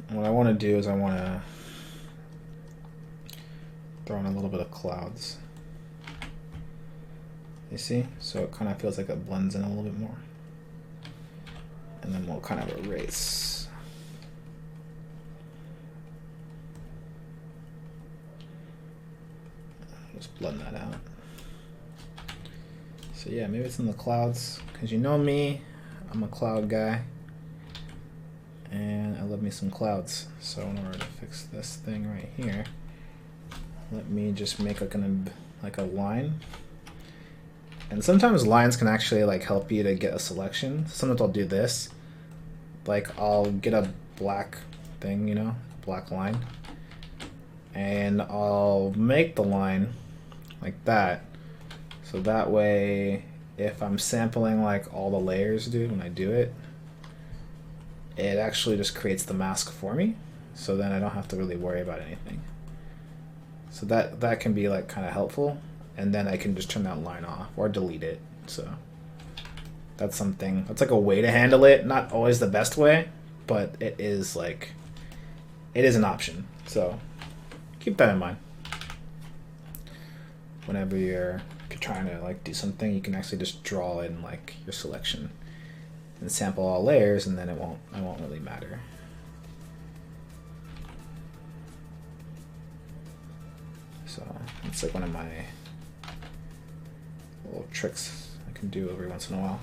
And what I want to do is I want to throw in a little bit of clouds. You see? So it kind of feels like it blends in a little bit more. And then we'll kind of erase Just blend that out. So yeah, maybe it's in the clouds, because you know me, I'm a cloud guy, and I love me some clouds. So in order to fix this thing right here, let me just make like a line. And sometimes lines can actually like help you to get a selection. Sometimes I'll do this, like I'll get a black thing, you know, black line, and I'll make the line like that. So that way, if I'm sampling like all the layers, dude, when I do it, it actually just creates the mask for me. So then I don't have to really worry about anything. So that can be like kind of helpful. And then I can just turn that line off or delete it. So that's something, that's like a way to handle it. Not always the best way, but it is an option. So keep that in mind. Whenever you're trying to like do something, you can actually just draw in like your selection and sample all layers, and then it won't really matter. So it's like one of my little tricks I can do every once in a while.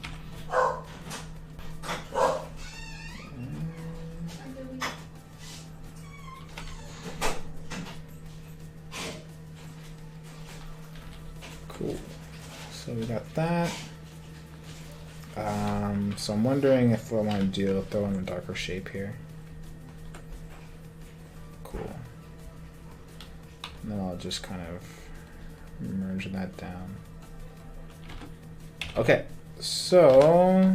Cool. So we got that. So I'm wondering if what I want to do, throw in a darker shape here. Cool. And then I'll just kind of merge that down. Okay, so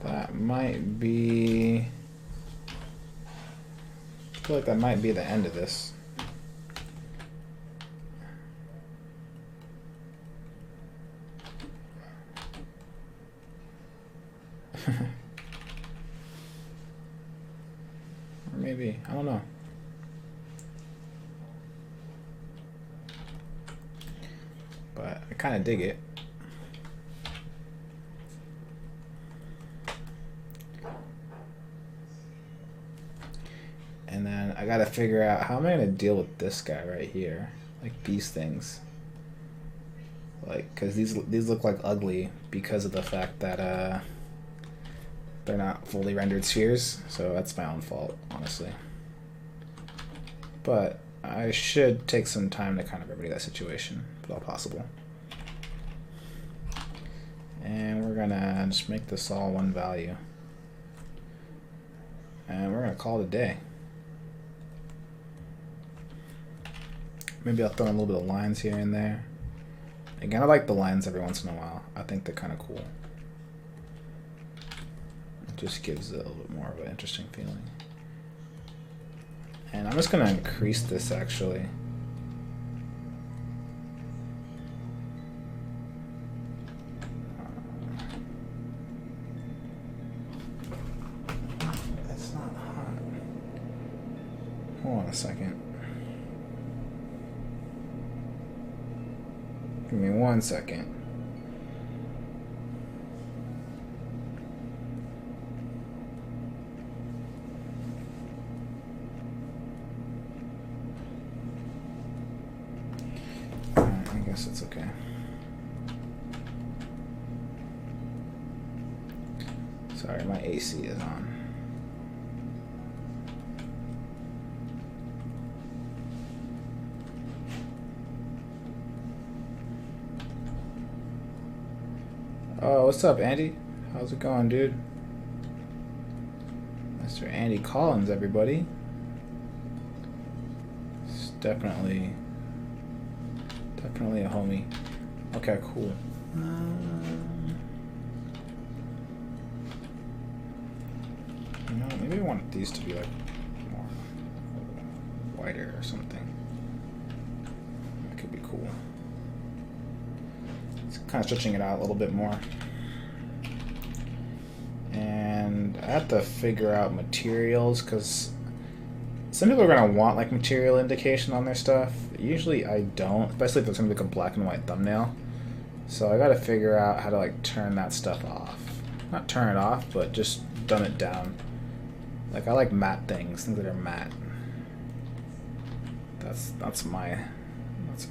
that might be, I feel like that might be the end of this. Or maybe, I don't know. But I kind of dig it. And then I gotta figure out how am I gonna deal with this guy right here, like these things. Like, cause these look like ugly because of the fact that they're not fully rendered spheres. So that's my own fault, honestly. But I should take some time to kind of remedy that situation, if at all possible. And we're gonna just make this all one value. And we're gonna call it a day. Maybe I'll throw in a little bit of lines here and there. Again, I like the lines every once in a while. I think they're kind of cool. It just gives it a little bit more of an interesting feeling. And I'm just gonna increase this actually. That's not hot. Hold on a second. Give me 1 second. I guess it's okay. Sorry, my AC is on. Oh, what's up, Andy? How's it going, dude? Mr. Andy Collins, everybody. It's definitely a homie. Okay, cool. You know, maybe I want these to be like more whiter or something. That could be cool. It's kind of stretching it out a little bit more. And I have to figure out materials, because some people are going to want like material indication on their stuff. Usually I don't, especially if it's going to be like a black and white thumbnail. So I got to figure out how to like turn that stuff off. Not turn it off, but just dumb it down. Like I like matte things that are matte. That's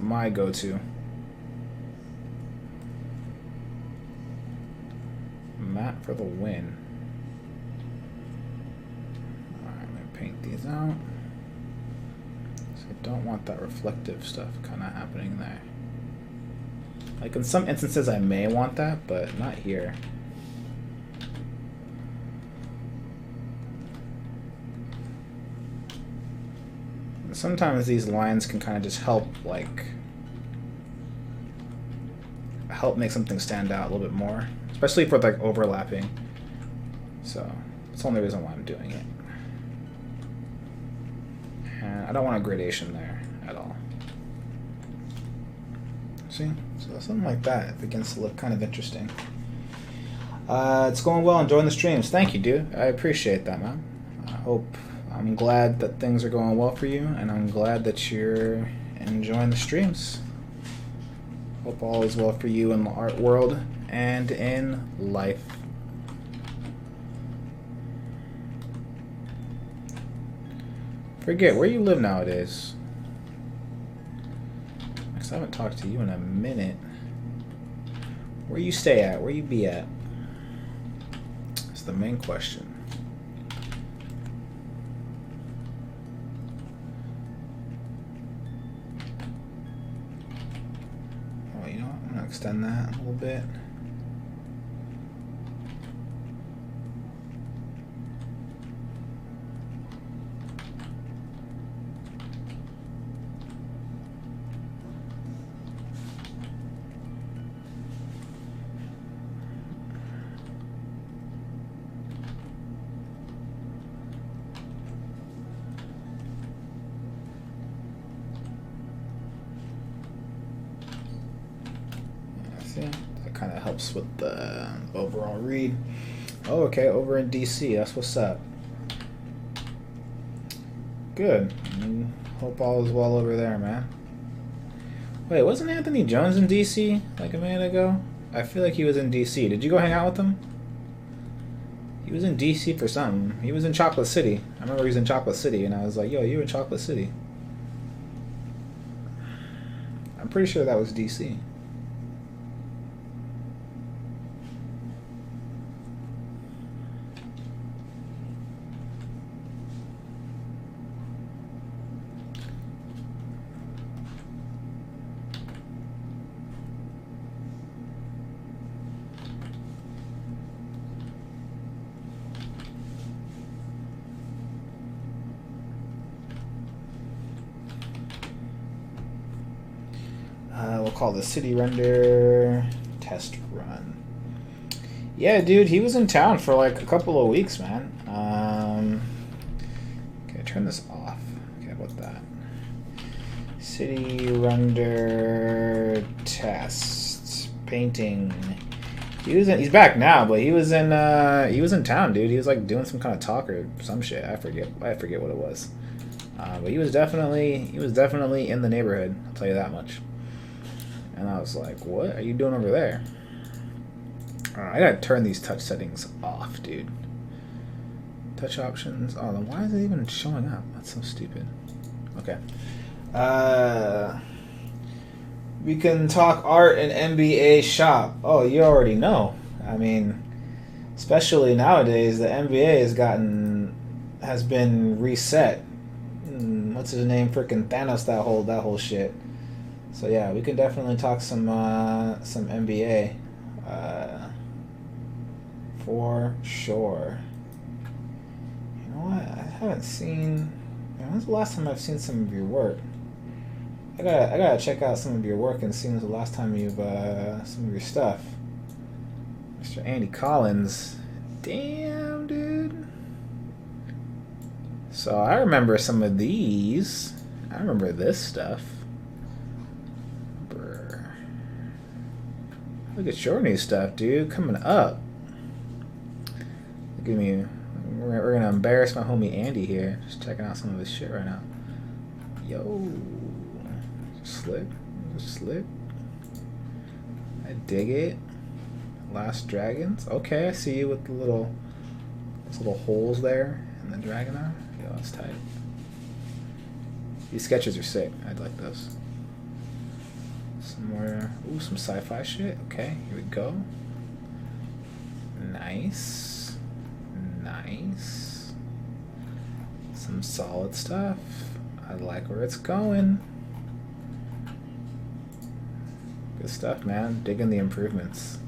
my go-to. Matte for the win. Alright, I'm gonna paint these out. So I don't want that reflective stuff kind of happening there. Like in some instances I may want that, but not here. Sometimes these lines can kind of just help, like, help make something stand out a little bit more, especially for like overlapping. So that's the only reason why I'm doing it. And I don't want a gradation there at all. See, so something like that, it begins to look kind of interesting. It's going well, enjoying the streams. Thank you, dude. I appreciate that, man. I'm glad that things are going well for you, and I'm glad that you're enjoying the streams. Hope all is well for you in the art world and in life. Forget where you live nowadays. Because I haven't talked to you in a minute. Where you stay at? Where you be at? That's the main question. Extend that a little bit. That kind of helps with the overall read. Oh, okay, over in DC. That's what's up. Good. Hope all is well over there, man. Wait, wasn't Anthony Jones in DC like a minute ago? I feel like he was in DC. Did you go hang out with him? He was in DC for something. He was in Chocolate City. I remember he was in Chocolate City, and I was like, yo, you in Chocolate City. I'm pretty sure that was DC. We'll call the city render test run. Yeah, dude, he was in town for like a couple of weeks, man. Okay, turn this off. Okay, how about that? City render test painting. He's back now, but he was in town, dude. He was like doing some kind of talk or some shit. I forget what it was. But he was definitely in the neighborhood. I'll tell you that much. And I was like, what are you doing over there? I gotta turn these touch settings off, dude. Touch options. Oh, then why is it even showing up? That's so stupid. Okay. We can talk art in NBA shop. Oh, you already know. I mean, especially nowadays, the NBA has been reset. What's his name? Freaking Thanos. That whole shit. So yeah, we can definitely talk some NBA, for sure. You know what? I haven't seen. When's the last time I've seen some of your work? I gotta check out some of your work and see when's the last time you've some of your stuff. Mr. Andy Collins, damn dude. So I remember some of these. I remember this stuff. Look at your new stuff, dude. Coming up. Give me. We're gonna embarrass my homie Andy here. Just checking out some of his shit right now. Yo, slick. I dig it. Last Dragons. Okay, I see you with the those little holes there in the dragon eye. Yo, that's tight. These sketches are sick. I'd like those. Some more. Ooh, some sci-fi shit. Okay, here we go. Nice. Nice. Some solid stuff. I like where it's going. Good stuff, man. Digging the improvements.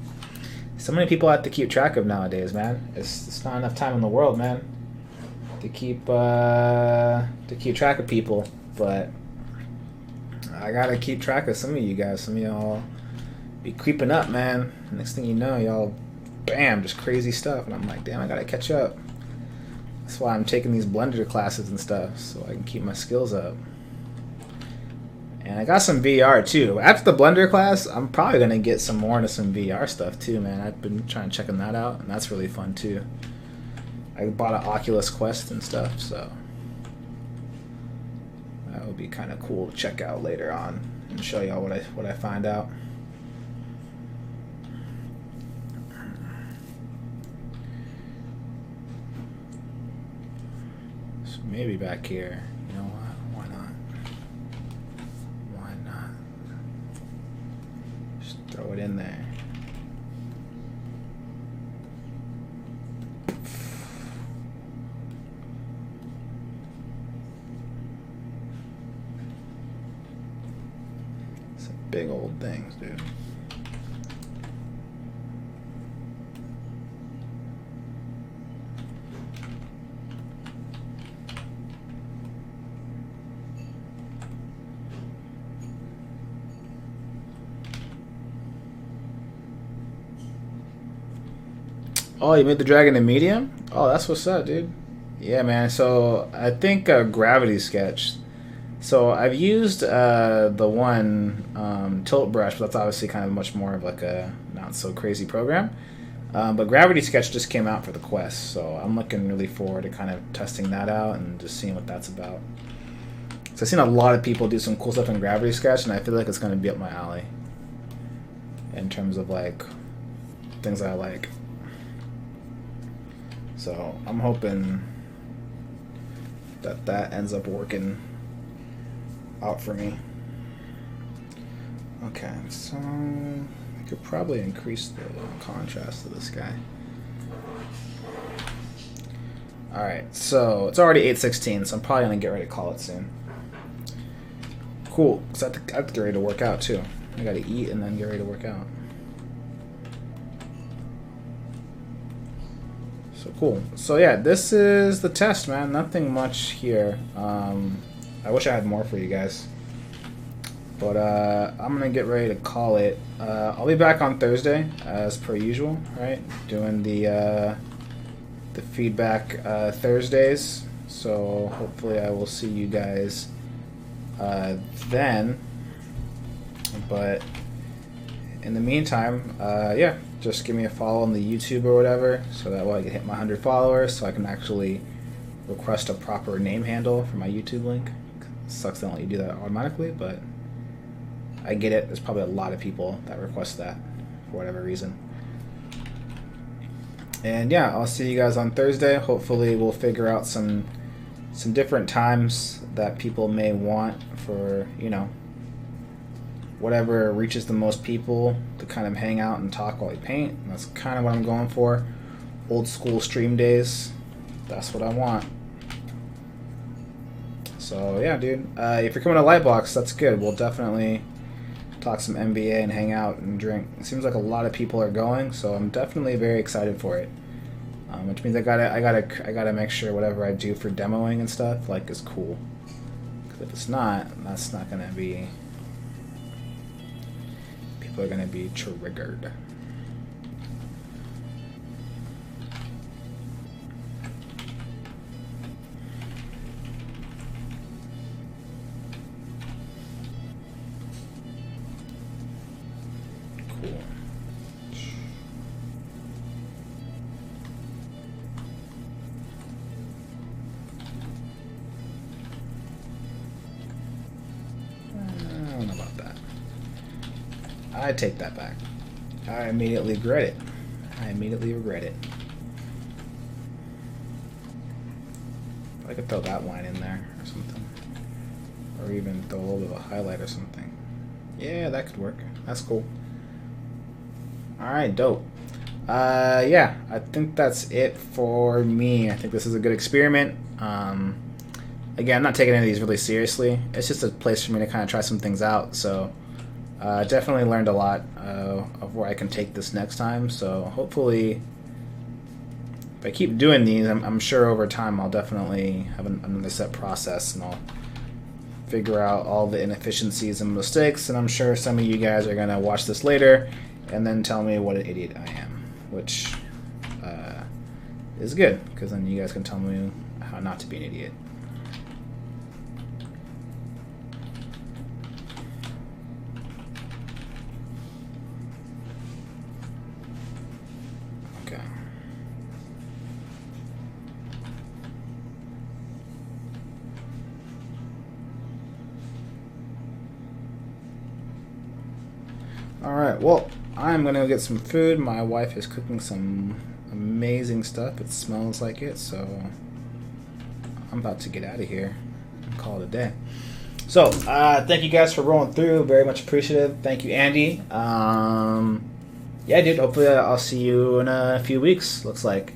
So many people have to keep track of nowadays, man. It's not enough time in the world, man, to keep track of people. But I gotta keep track of some of you guys. Some of y'all be creeping up, man. Next thing you know, y'all, bam, just crazy stuff. And I'm like, damn, I gotta catch up. That's why I'm taking these Blender classes and stuff, so I can keep my skills up. And I got some VR too. After the Blender class, I'm probably gonna get some more into some VR stuff too, man. I've been checking that out, and that's really fun too. I bought an Oculus Quest and stuff, so that would be kind of cool to check out later on and show y'all what I find out. So maybe back here. You know what? Why not? Why not? Just throw it in there. Big old things, dude. Oh, you made the dragon in medium? Oh, that's what's up, dude. Yeah, man. So I think Gravity Sketch. So I've used the one Tilt Brush, but that's obviously kind of much more of like a not so crazy program. But Gravity Sketch just came out for the Quest, so I'm looking really forward to kind of testing that out and just seeing what that's about. So I've seen a lot of people do some cool stuff in Gravity Sketch, and I feel like it's going to be up my alley in terms of like things I like. So I'm hoping that ends up working out for me. Okay, so I could probably increase the contrast of this guy. Alright, so it's already 8:16, so I'm probably gonna get ready to call it soon. Cool, because I have to get ready to work out too. I gotta eat and then get ready to work out. So cool. So yeah, this is the test, man. Nothing much here. I wish I had more for you guys. But I'm going to get ready to call it. I'll be back on Thursday, as per usual, right? Doing the feedback Thursdays. So hopefully I will see you guys then. But in the meantime, yeah, just give me a follow on the YouTube or whatever, so that way I can hit my 100 followers, so I can actually request a proper name handle for my YouTube link. It sucks they don't let you do that automatically, but I get it. There's probably a lot of people that request that for whatever reason. And yeah, I'll see you guys on Thursday. Hopefully we'll figure out some different times that people may want for, you know, whatever reaches the most people to kind of hang out and talk while we paint. And that's kind of what I'm going for. Old school stream days. That's what I want. So yeah, dude. If you're coming to Lightbox, that's good. We'll definitely talk some NBA and hang out and drink. It seems like a lot of people are going, so I'm definitely very excited for it. Which means I gotta make sure whatever I do for demoing and stuff like is cool. Because if it's not, that's not gonna be. People are gonna be triggered. Cool. I don't know about that. I take that back. I immediately regret it. I immediately regret it. I could throw that line in there or something. Or even throw a little bit of a highlight or something. Yeah, that could work. That's cool. Alright, dope. Yeah, I think that's it for me. I think this is a good experiment. Again, I'm not taking any of these really seriously. It's just a place for me to kind of try some things out. So definitely learned a lot of where I can take this next time. So hopefully, if I keep doing these, I'm sure over time I'll definitely have another set process, and I'll figure out all the inefficiencies and mistakes. And I'm sure some of you guys are going to watch this later and then tell me what an idiot I am, which is good, because then you guys can tell me how not to be an idiot. Okay. Alright, well, I'm going to go get some food. My wife is cooking some amazing stuff. It smells like it, so I'm about to get out of here and call it a day. So, thank you guys for rolling through. Very much appreciative. Thank you, Andy. Yeah, dude, hopefully I'll see you in a few weeks, looks like.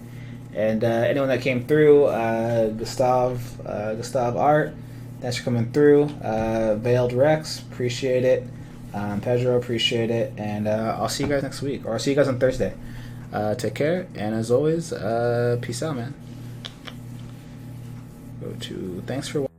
And anyone that came through, Gustav Art, thanks for coming through. Veiled Rex, appreciate it. Pedro, appreciate it. And I'll see you guys next week, or I'll see you guys on Thursday. Take care, and as always, peace out, man. Thanks for watching.